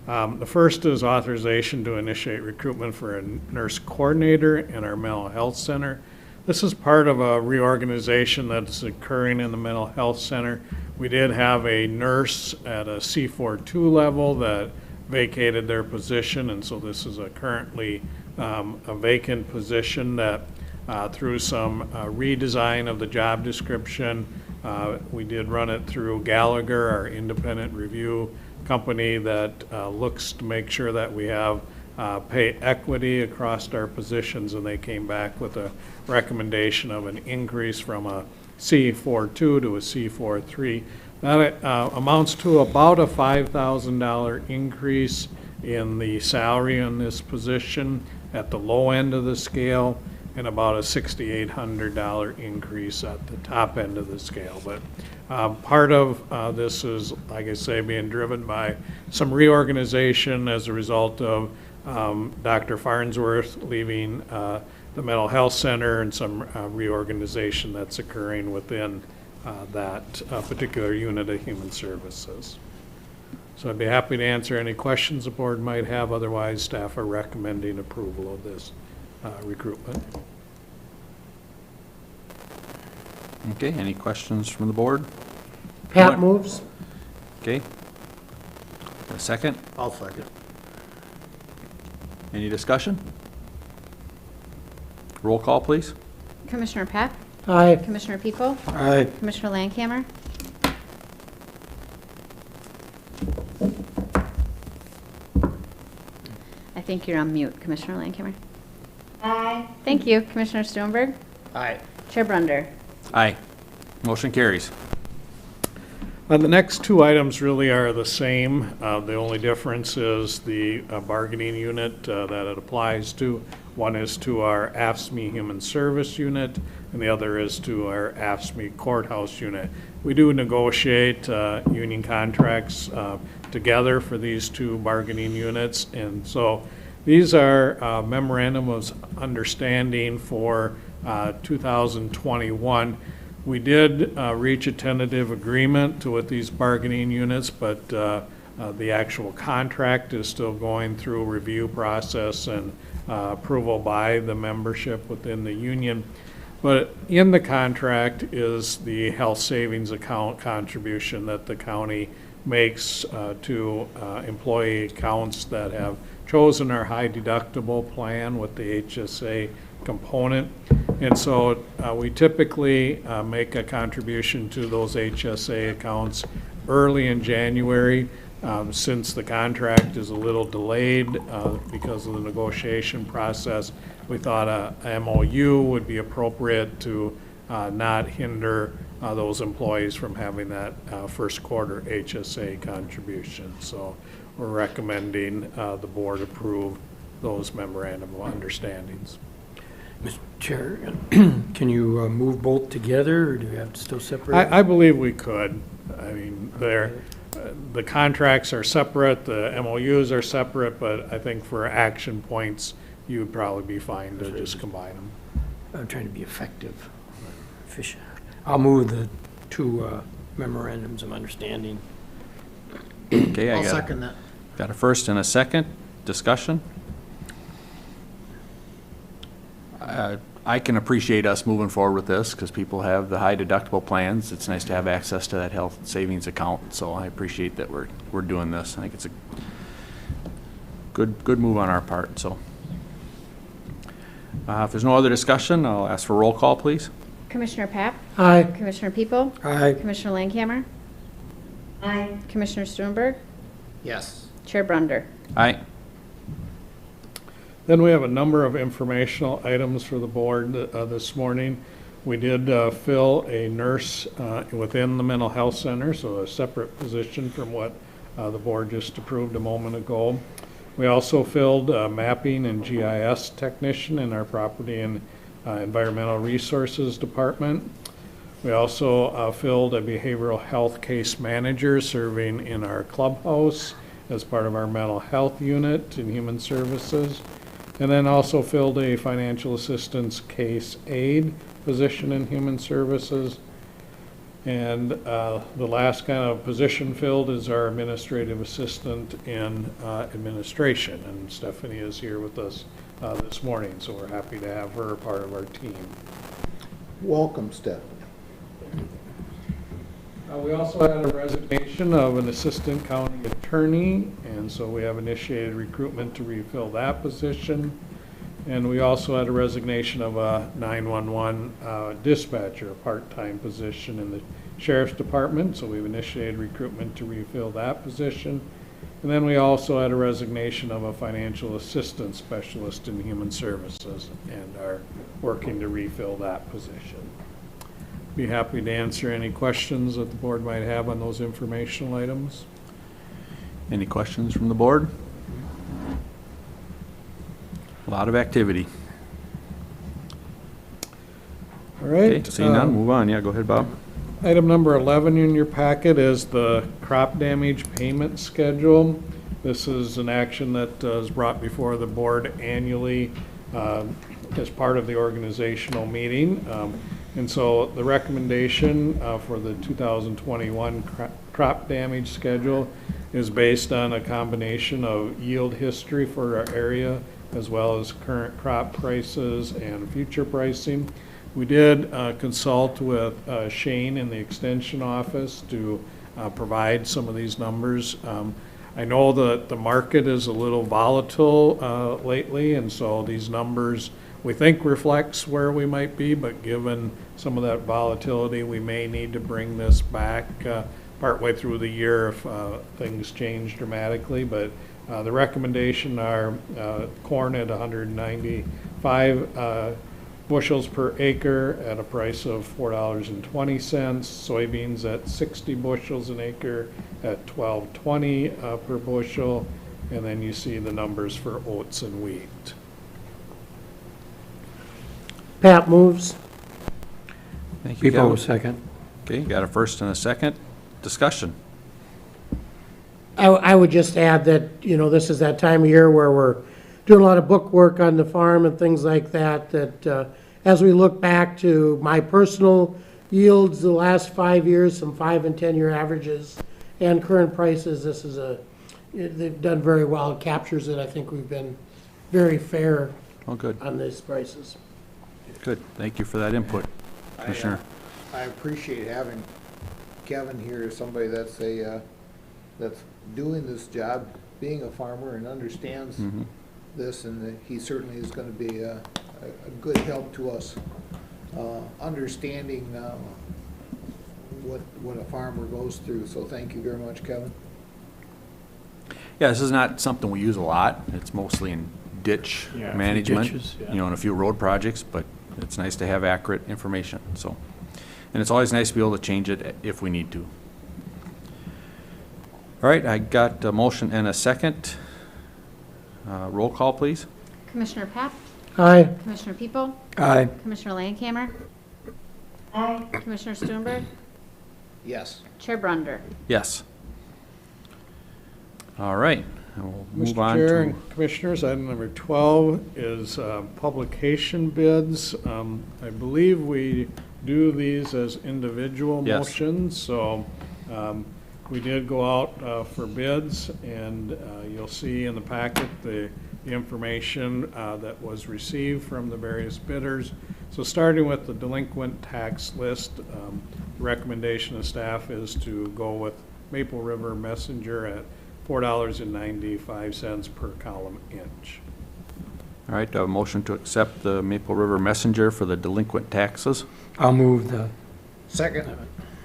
The first is authorization to initiate recruitment for a nurse coordinator in our mental health center. This is part of a reorganization that's occurring in the mental health center. We did have a nurse at a C4-2 level that vacated their position, and so this is currently a vacant position that through some redesign of the job description, we did run it through Gallagher, our independent review company that looks to make sure that we have pay equity across our positions, and they came back with a recommendation of an increase from a C42 to a C43. That amounts to about a $5,000 increase in the salary in this position at the low end of the scale, and about a $6,800 increase at the top end of the scale. But part of this is, like I say, being driven by some reorganization as a result of Dr. Farnsworth leaving the mental health center, and some reorganization that's occurring within that particular unit of human services. So I'd be happy to answer any questions the board might have. Otherwise, staff are recommending approval of this recruitment. Okay, any questions from the board? Pat moves. Okay. A second? I'll second. Any discussion? Roll call, please. Commissioner Pap, Aye. Commissioner People, Aye. Commissioner Landcamer. I think you're on mute, Commissioner Landcamer. Aye. Thank you, Commissioner Stoneberg. Aye. Chair Brunder. Aye. Motion carries. The next two items really are the same. The only difference is the bargaining unit that it applies to. One is to our AFSCME Human Service Unit, and the other is to our AFSCME Courthouse Unit. We do negotiate union contracts together for these two bargaining units, and so these are memorandum of understanding for 2021. We did reach a tentative agreement with these bargaining units, but the actual contract is still going through a review process and approval by the membership within the union. But in the contract is the health savings account contribution that the county makes to employee accounts that have chosen our high deductible plan with the HSA component. And so we typically make a contribution to those HSA accounts early in January. Since the contract is a little delayed because of the negotiation process, we thought a MOU would be appropriate to not hinder those employees from having that first quarter HSA contribution. So we're recommending the board approve those memorandum of understandings. Mr. Chair, can you move both together, or do you have to still separate? I believe we could. I mean, the contracts are separate, the MOUs are separate, but I think for action points, you would probably be fine to just combine them. I'm trying to be effective, efficient. I'll move the two memorandums of understanding. Okay, I'll second that. got a first and a second. Discussion? I can appreciate us moving forward with this because people have the high deductible plans. It's nice to have access to that health savings account, so I appreciate that we're doing this. I think it's a good move on our part, so. If there's no other discussion, I'll ask for roll call, please. Commissioner Pap, Aye. Commissioner People, Aye. Commissioner Landcamer, Aye. Commissioner Stoneberg, Yes. Chair Brunder. Aye. Then we have a number of informational items for the board this morning. We did fill a nurse within the mental health center, so a separate position from what the board just approved a moment ago. We also filled a mapping and GIS technician in our property and environmental resources department. We also filled a behavioral health case manager serving in our clubhouse as part of our mental health unit in human services. And then also filled a financial assistance case aide position in human services. And the last kind of position filled is our administrative assistant in administration. And Stephanie is here with us this morning, so we're happy to have her part of our team. Welcome, Stephanie. We also had a resignation of an assistant county attorney, and so we have initiated recruitment to refill that position. And we also had a resignation of a 911 dispatcher, a part-time position in the sheriff's department, so we've initiated recruitment to refill that position. And then we also had a resignation of a financial assistance specialist in human services and are working to refill that position. Be happy to answer any questions that the board might have on those informational items. Any questions from the board? A lot of activity. All right. Okay, seeing none, move on. Yeah, go ahead, Bob. Item number 11 in your packet is the crop damage payment schedule. This is an action that is brought before the board annually as part of the organizational meeting. And so the recommendation for the 2021 crop damage schedule is based on a combination of yield history for our area as well as current crop prices and future pricing. We did consult with Shane in the Extension office to provide some of these numbers. I know that the market is a little volatile lately, and so these numbers we think reflects where we might be, but given some of that volatility, we may need to bring this back partway through the year if things change dramatically. But the recommendation are corn at 195 bushels per acre at a price of $4.20, soybeans at 60 bushels an acre at $12.20 per bushel, and then you see the numbers for oats and wheat. Pat moves. Thank you, Pipo, Kevin. second. Okay, got a first and a second. Discussion. I would just add that, you know, this is that time of year where we're doing a lot of book work on the farm and things like that, that as we look back to my personal yields the last 5 years, some 5 and 10 year averages and current prices, this is they've done very well. It captures it. I think we've been very fair Oh, good, on these prices. good. Thank you for that input, Commissioner. I appreciate having Kevin here, somebody that's that's doing this job, being a farmer and understands this, and he certainly is going to be a good help to us, understanding what a farmer goes through. So thank you very much, Kevin. Yeah, this is not something we use a lot. It's mostly in ditch Yeah, a few management, ditches, yeah. you know, and a few road projects, but it's nice to have accurate information, so. And it's always nice to be able to change it if we need to. All right, I got a motion and a second. Roll call, please. Commissioner Pap, Aye. Commissioner Pipo, Aye. Commissioner Landcamer, Aye. Commissioner Stuenberg, Yes. Chair Brunder. Yes. All right, and we'll move Mr. on Chair to, and Commissioners, item number 12 is publication bids. I believe we do these as individual Yes. motions, so we did go out for bids, and you'll see in the packet the information that was received from the various bidders. So starting with the delinquent tax list, the recommendation of staff is to go with Maple River Messenger at $4.95 per column inch. all right, a motion to accept the Maple River Messenger for the delinquent taxes. I'll move the, Second.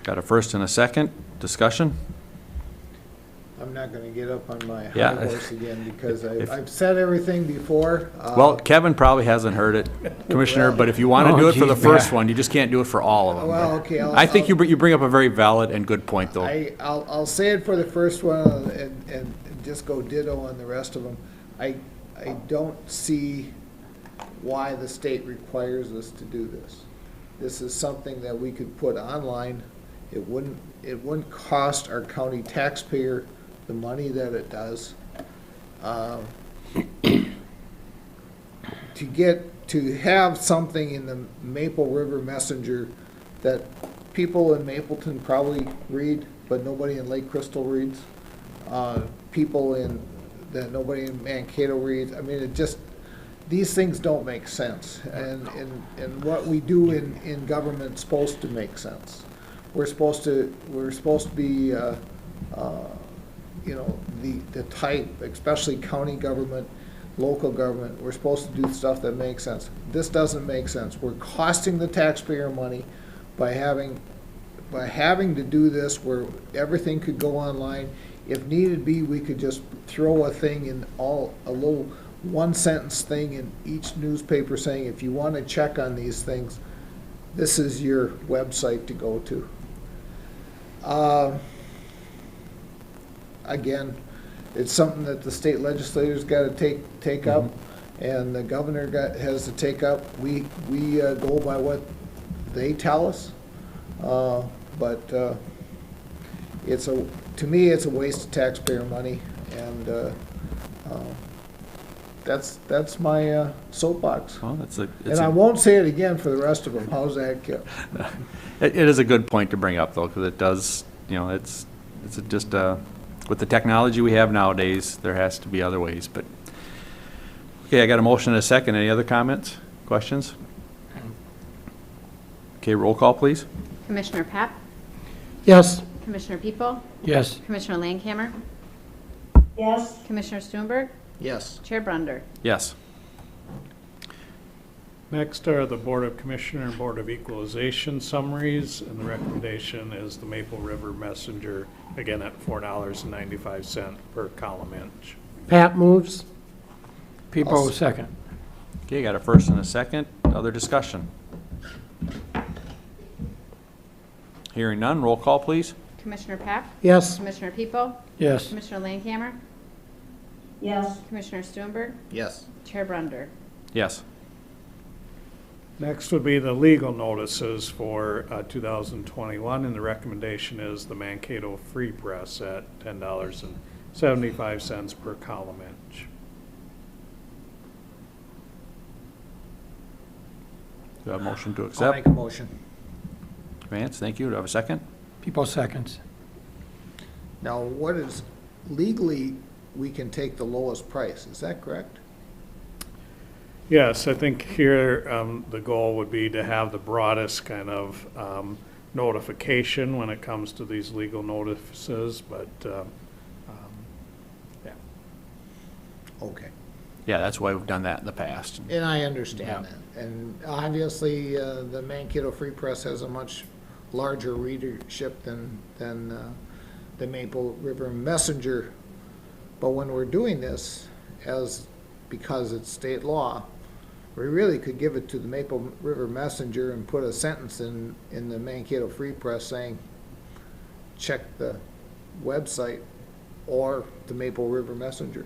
Got a first and a second. Discussion? I'm not going to get up on my Yeah. high horse again because If- I've said everything before. Well, Kevin probably hasn't heard it, Commissioner, but if you want to Oh, do it for the geez, first yeah. one, you just can't do it for all of them. Well, okay. I think you bring up a very valid and good point, though. I'll say it for the first one and just go ditto on the rest of them. I don't see why the state requires us to do this. This is something that we could put online. It wouldn't cost our county taxpayer the money that it does. To have something in the Maple River Messenger that people in Mapleton probably read, but nobody in Lake Crystal reads, that nobody in Mankato reads. I mean, these things don't make sense. And what we do in government's supposed to make sense. We're supposed to be, you know, the type, especially county government, local government, we're supposed to do stuff that makes sense. This doesn't make sense. We're costing the taxpayer money by having to do this where everything could go online. if needed be, we could just throw a thing in a little one-sentence thing in each newspaper saying, if you want to check on these things, this is your website to go to. Again, it's something that the state legislators got to take up, and the governor has to take up. We go by what they tell us, but to me, it's a waste of taxpayer money, and that's my soapbox. Well, And I won't say it again for the rest of them. How's that, Kip? It is a good point to bring up, though, because it does, it's just, with the technology we have nowadays, there has to be other ways, but. Okay, I got a motion and a second. Any other comments, questions? Okay, roll call, please. Commissioner Pap, Yes. Commissioner People, Yes. Commissioner Landcamer, Yes. Commissioner Stuenberg, Yes. Chair Brunder. Yes. Next are the Board of Commissioner and Board of Equalization summaries, and the recommendation is the Maple River Messenger, again at $4.95 per column inch. Pat moves. People second. Okay, got a first and a second. Other discussion? Hearing none, roll call, please. Commissioner Pap, Yes. Commissioner People, Yes. Commissioner Landcamer, Yes. Commissioner Stuenberg, Yes. Chair Brunder. Yes. Next would be the legal notices for 2021, and the recommendation is the Mankato Free Press at $10.75 per column inch. Do I have a motion to I'll accept? make a motion. Vance, thank you. Do I have a second? People seconds. Now, what is, legally, we can take the lowest price, is that correct? Yes, I think here the goal would be to have the broadest kind of notification when it comes to these legal notices, but yeah. Okay. Yeah, that's why we've done that in the past. And I understand that. And obviously, the Mankato Free Press has a much larger readership than the Maple River Messenger. But when we're doing this, because it's state law, we really could give it to the Maple River Messenger and put a sentence in the Mankato Free Press saying, check the website or the Maple River Messenger.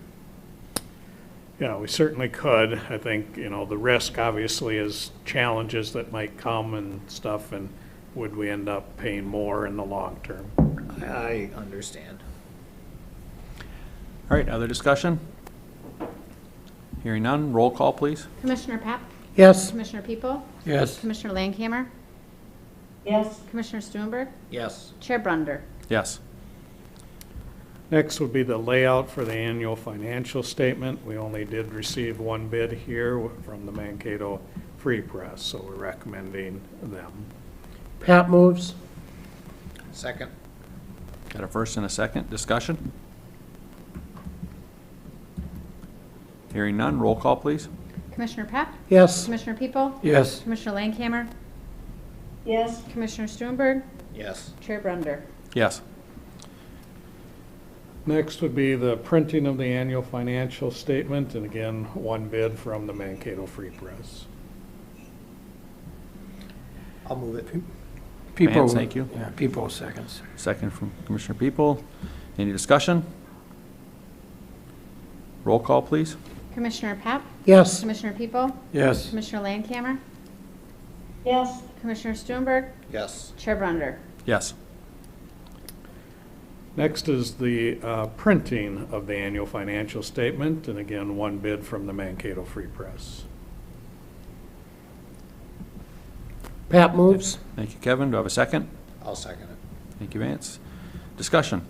Yeah, we certainly could. I think, the risk obviously is challenges that might come and stuff, and would we end up paying more in the long term? I understand. All right, other discussion? Hearing none, roll call, please. Commissioner Pap, Yes. Commissioner People, Yes. Commissioner Landcamer, Yes. Commissioner Stuenberg, Yes. Chair Brunder. Yes. Next would be the layout for the annual financial statement. We only did receive one bid here from the Mankato Free Press, so we're recommending them. Pat moves. Second. Got a first and a second. Discussion? Hearing none, roll call, please. Commissioner Pap, Yes. Commissioner People, Yes. Commissioner Landcamer, Yes. Commissioner Stuenberg, Yes. Chair Brunder. Yes. Next would be the printing of the annual financial statement, and again, one bid from the Mankato Free Press. I'll move it. People. Vance, thank you. Yeah, people seconds. Second from Commissioner People. Any discussion? Roll call, please. Commissioner Pap, Yes. Commissioner People, Yes. Commissioner Landcamer, Yes. Commissioner Stuenberg, Yes. Chair Brunder. Yes. Next is the printing of the annual financial statement, and again, one bid from the Mankato Free Press. Pat moves. Thank you, Kevin. Do I have a second? I'll second it. Thank you, Vance. Discussion?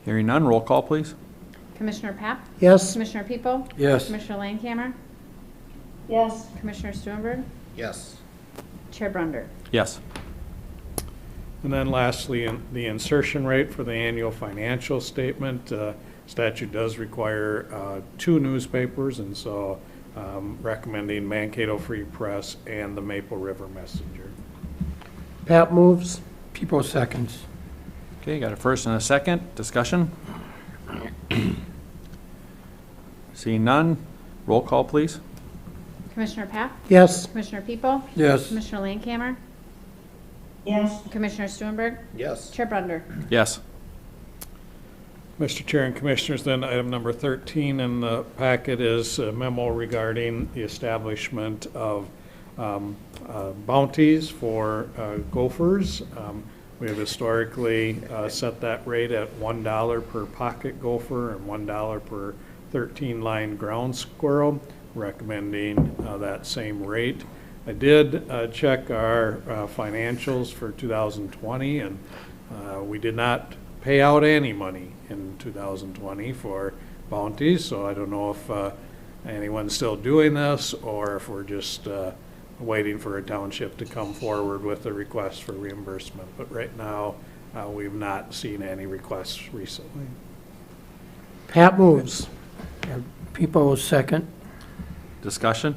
Hearing none, roll call, please. Commissioner Pap, Yes. Commissioner People, Yes. Commissioner Landcamer, Yes. Commissioner Stuenberg, Yes. Chair Brunder. Yes. And then lastly, the insertion rate for the annual financial statement. Statute does require 2 newspapers, and so recommending Mankato Free Press and the Maple River Messenger. Pat moves. People seconds. Okay, got a first and a second. Discussion? Seeing none, roll call, please. Commissioner Pap? Yes, Commissioner People? Yes. Commissioner Landcamer? yes, Commissioner Stuenberg? Yes. Chair Brunder? Yes. Mr. Chair and Commissioners, then item number 13 in the packet is a memo regarding the establishment of bounties for gophers. We have historically set that rate at $1 per pocket gopher and $1 per 13-line ground squirrel, recommending that same rate. I did check our financials for 2020, and we did not pay out any money in 2020 for bounties, so I don't know if anyone's still doing this or if we're just waiting for a township to come forward with a request for reimbursement. But right now, we've not seen any requests recently. Pat moves. People second. Discussion?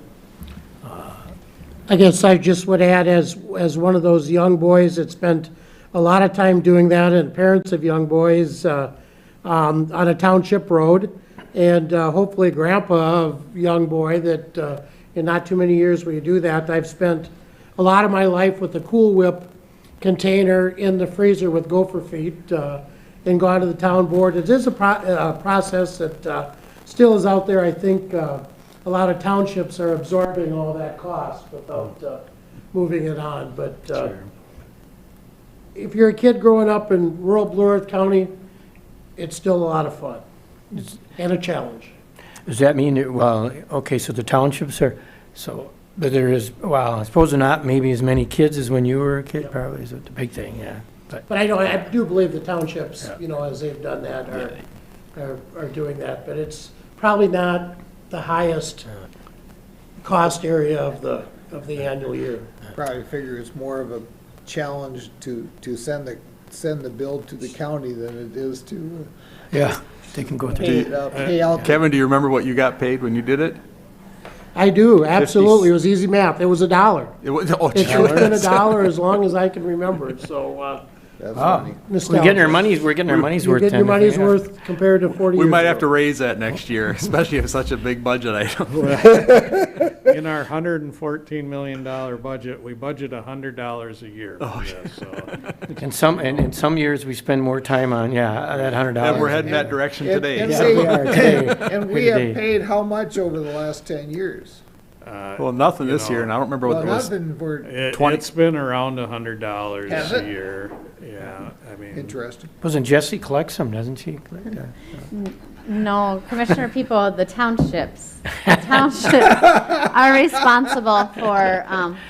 I guess I just would add, as one of those young boys that spent a lot of time doing that, and parents of young boys on a township road, and hopefully grandpa of young boy that in not too many years will you do that. I've spent a lot of my life with a Cool Whip container in the freezer with gopher feet and gone to the town board. It is a process that still is out there. I think a lot of townships are absorbing all that cost without moving it on. But if you're a kid growing up in rural Blue Earth County, it's still a lot of fun and a challenge. Does that mean, well, okay, so the townships are, but there is, well, I suppose not maybe as many kids as when you were a kid, probably is the big thing, yeah. But I do believe the townships, as they've done that, are doing that. But it's probably not the highest cost area of the annual year. Probably figure it's more of a challenge to send the bill to the county than it is to Yeah, they can go through. pay out. Kevin, do you remember what you got paid when you did it? I do, absolutely. It was easy math. It was $1. It was, oh, It's been $1 as long as I can remember, so That's funny. We're getting our money's worth. You're getting your money's yeah. worth compared to 40 years we might have to ago. raise that next year, especially if it's such a big budget item. In our $114 million budget, we budget $100 a year for this, so. And in some years, we spend more time on, that $100. And we're heading that direction today. And Yeah, we are today. and we have paid how much over the last 10 years? Well, nothing You this year, know, and I don't remember Well, what it was. nothing, we're 20. It's been around $100 Has a it? year, yeah, I mean. interesting. Wasn't Jessie collects them, doesn't she? No, Commissioner People, the townships are responsible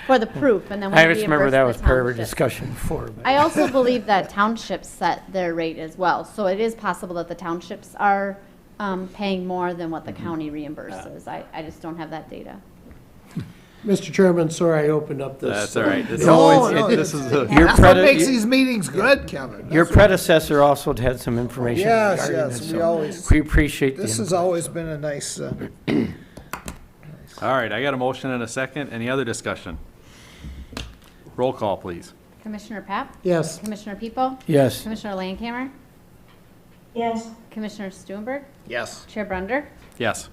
for the proof, and then we I just remember that was reimburse the part of our township. discussion before. but- I also believe that townships set their rate as well, so it is possible that the townships are paying more than what the county reimburses. I just don't have that data. Mr. Chairman, sorry I opened up this. That's all right. This No, is- no, this is a- Your That's what makes predi- these meetings good, Kevin. Your That's what- predecessor also had some information Yes, regarding yes, this, we so always- we appreciate the This has input. always been a nice, All right, I got a motion and a second. Any other discussion? Roll call, please. Commissioner Pap? Yes, Commissioner People? Yes, Commissioner Landcamer? yes, Commissioner Stuenberg? yes. Chair Brunder? Yes.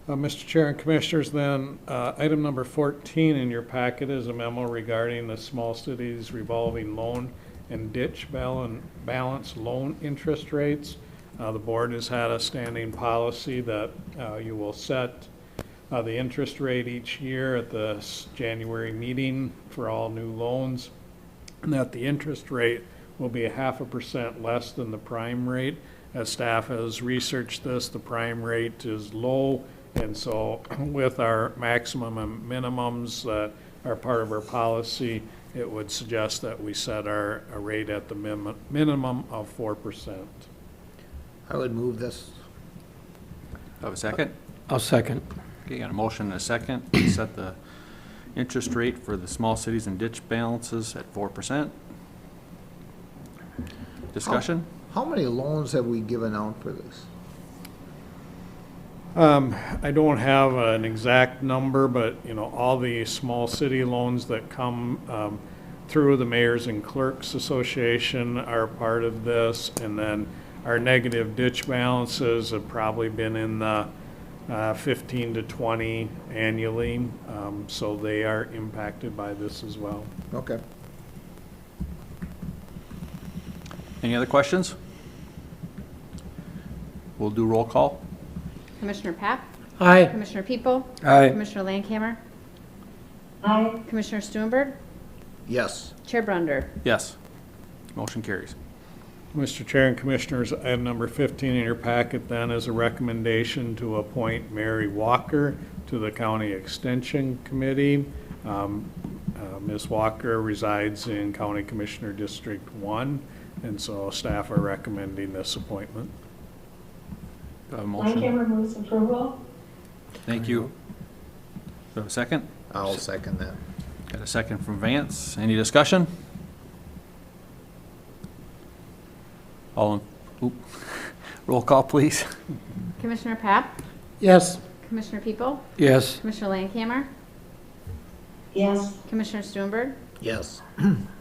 Mr. Chair and Commissioners, then, item number 14 in your packet is a memo regarding the small cities revolving loan and ditch balance loan interest rates. The board has had a standing policy that you will set the interest rate each year at the January meeting for all new loans, and that the interest rate will be 0.5% less than the prime rate. As staff has researched this, the prime rate is low, and so with our maximum and minimums that are part of our policy, it would suggest that we set a rate at the minimum of 4%. I would move this. Have a second? I'll second. Okay, got a motion and a second to set the interest rate for the small cities and ditch balances at 4%. Discussion? How many loans have we given out for this? I don't have an exact number, but, all the small city loans that come through the Mayors and Clerks Association are part of this, and then our negative ditch balances have probably been in the 15 to 20 annually, so they are impacted by this as well. Okay. Any other questions? We'll do roll call. Commissioner Pap? Aye. Commissioner People? Aye. Commissioner Landcamer? Aye. Commissioner Stuenberg? Yes. Chair Brunder? Yes. Motion carries. Mr. Chair and Commissioners, item number 15 in your packet then is a recommendation to appoint Mary Walker to the County Extension Committee. Ms. Walker resides in County Commissioner District 1, and so staff are recommending this appointment. Do I have a motion? Landcamer moves approval. Thank you. Do I have a second? I'll second that. Got a second from Vance. Any discussion? All in, oop. Roll call, please. Commissioner Pap? Yes. Commissioner People? Yes. Commissioner Landcamer? Yes. Commissioner Stuenberg? Yes.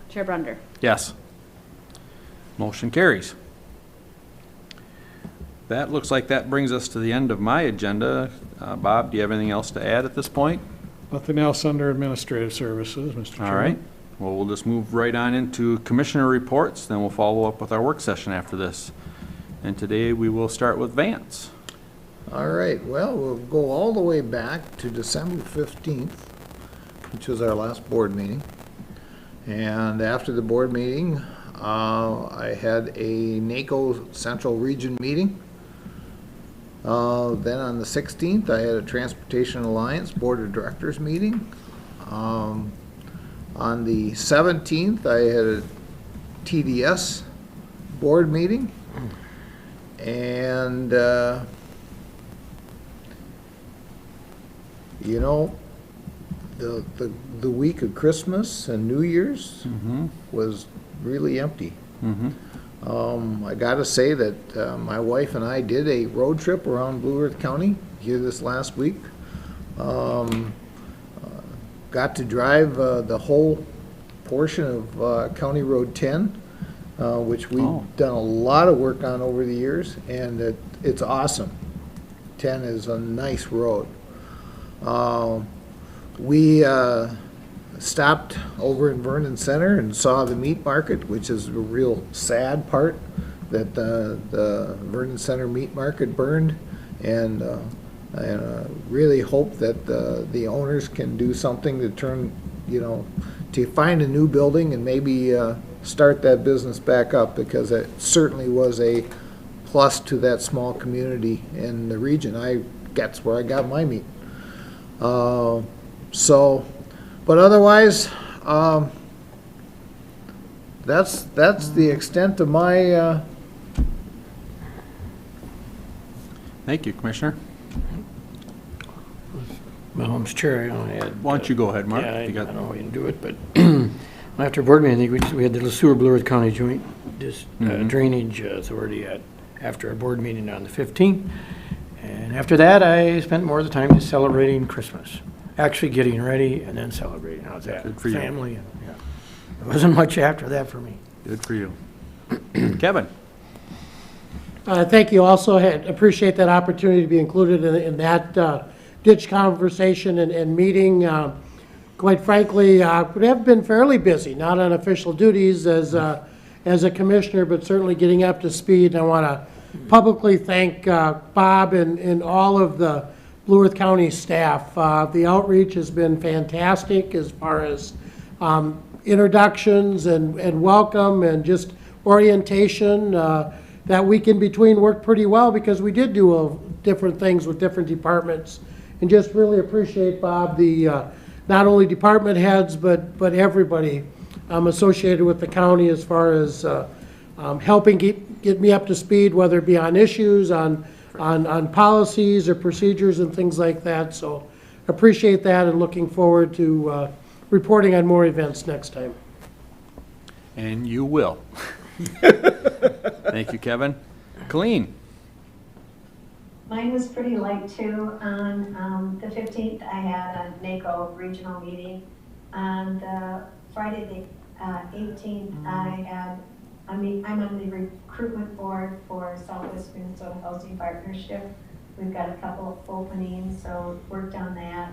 Chair Brunder? Yes. Motion carries. That looks like that brings us to the end of my agenda. Bob, do you have anything else to add at this point? Nothing else under administrative services, Mr. Chairman. All right. Well, we'll just move right on into commissioner reports, then we'll follow up with our work session after this. And today we will start with Vance. All right, well, we'll go all the way back to December 15th, which was our last board meeting. And after the board meeting, I had a NACO Central Region meeting. Then on the 16th, I had a Transportation Alliance Board of Directors meeting. On the 17th, I had a TDS board meeting. And, you know, the week of Christmas and New Year's was really empty. I gotta say that my wife and I did a road trip around Blue Earth County here this last week. Got to drive the whole portion of County Road 10, which we've done a lot of work on over the years, and it's awesome. 10 is a nice road. We stopped over in Vernon Center and saw the meat market, which is a real sad part, that the Vernon Center meat market burned, and I really hope that the owners can do something to turn, you know, to find a new building and maybe start that business back up, because it certainly was a plus to that small community in the region. That's where I got my meat. But otherwise, that's the extent of my. Thank you, Commissioner. Well, Mr. Chair, I want to add. Why don't you go ahead, Mark? Yeah, I You got- don't know how we can do it, but after board meeting, I think we had the LeSueur Blue Earth County Joint Drainage Authority after our board meeting on the 15th. And after that, I spent more of the time just celebrating Christmas. Actually getting ready and then celebrating. How's that? Good for you. Family. And, yeah. There wasn't much after that for me. Good for you. Kevin? Thank you. Also appreciate that opportunity to be included in that ditch conversation and meeting. Quite frankly, we have been fairly busy, not on official duties as a commissioner, but certainly getting up to speed. I want to publicly thank Bob and all of the Blue Earth County staff. The outreach has been fantastic as far as introductions and welcome and just orientation. That week in between worked pretty well because we did do different things with different departments, and just really appreciate, Bob, the not only department heads but everybody associated with the county as far as helping get me up to speed, whether it be on issues, on policies or procedures and things like that. So appreciate that and looking forward to reporting on more events next time. And you will. Thank you, Kevin. Colleen? Mine was pretty light too. On the 15th, I had a NACO regional meeting. On the Friday, 18th, I'm on the recruitment board for Southwest Minnesota Housing Partnership. We've got a couple of openings, so worked on that.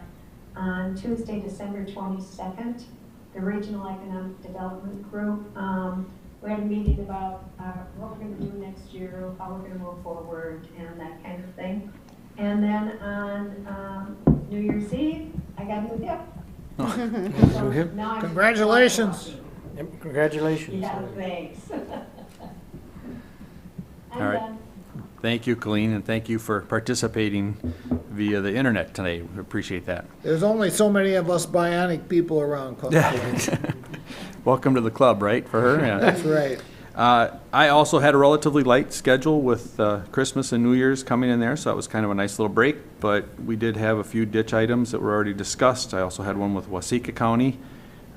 On Tuesday, December 22nd, the Regional Economic Development Group, we had a meeting about what we're going to do next year, how we're going to move forward, and that kind of thing. And then on New Year's Eve, I got a new hip. So hip. now I'm- Congratulations. Yep, congratulations. Yeah, thanks. I'm All right. done. Thank you, Colleen, and thank you for participating via the internet today. We appreciate that. There's only so many of us bionic people around. Welcome to the club, right, for her? Yeah. That's right. I also had a relatively light schedule with Christmas and New Year's coming in there, so that was kind of a nice little break. But we did have a few ditch items that were already discussed. I also had one with Waseca County.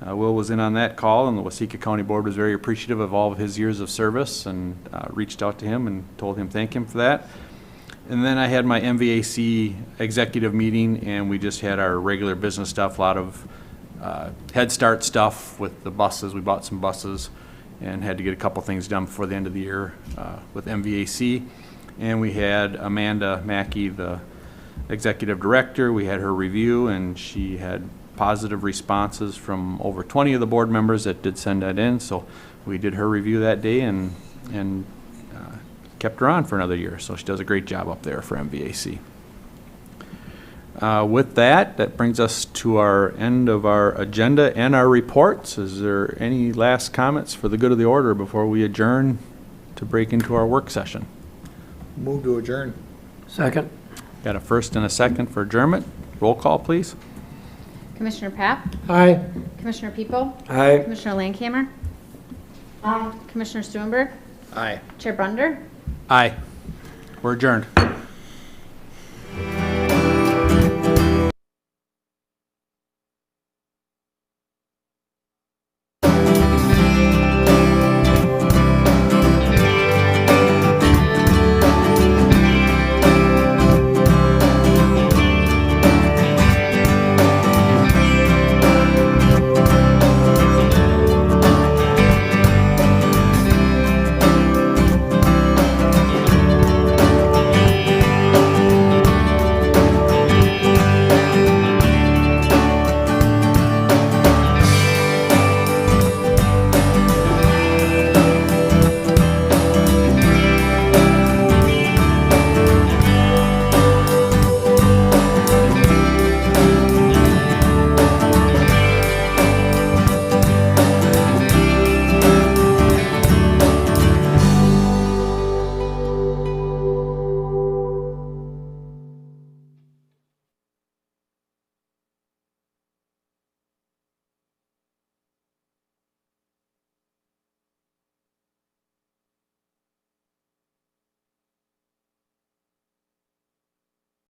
Will was in on that call, and the Waseca County Board was very appreciative of all of his years of service and reached out to him and told him thank him for that. And then I had my MVAC executive meeting, and we just had our regular business stuff, a lot of Head Start stuff with the buses. We bought some buses and had to get a couple things done before the end of the year with MVAC. And we had Amanda Mackey, the executive director. We had her review, and she had positive responses from over 20 of the board members that did send that in. So we did her review that day and kept her on for another year. So she does a great job up there for MVAC. With that, that brings us to our end of our agenda and our reports. Is there any last comments for the good of the order before we adjourn to break into our work session? Move to adjourn. Second. Got a first and a second for adjournment. Roll call, please. Commissioner Papp? Aye. Commissioner People? Aye. Commissioner Landcamer? Aye. Commissioner Stuenberg? Aye. Chair Brunder? Aye. We're adjourned.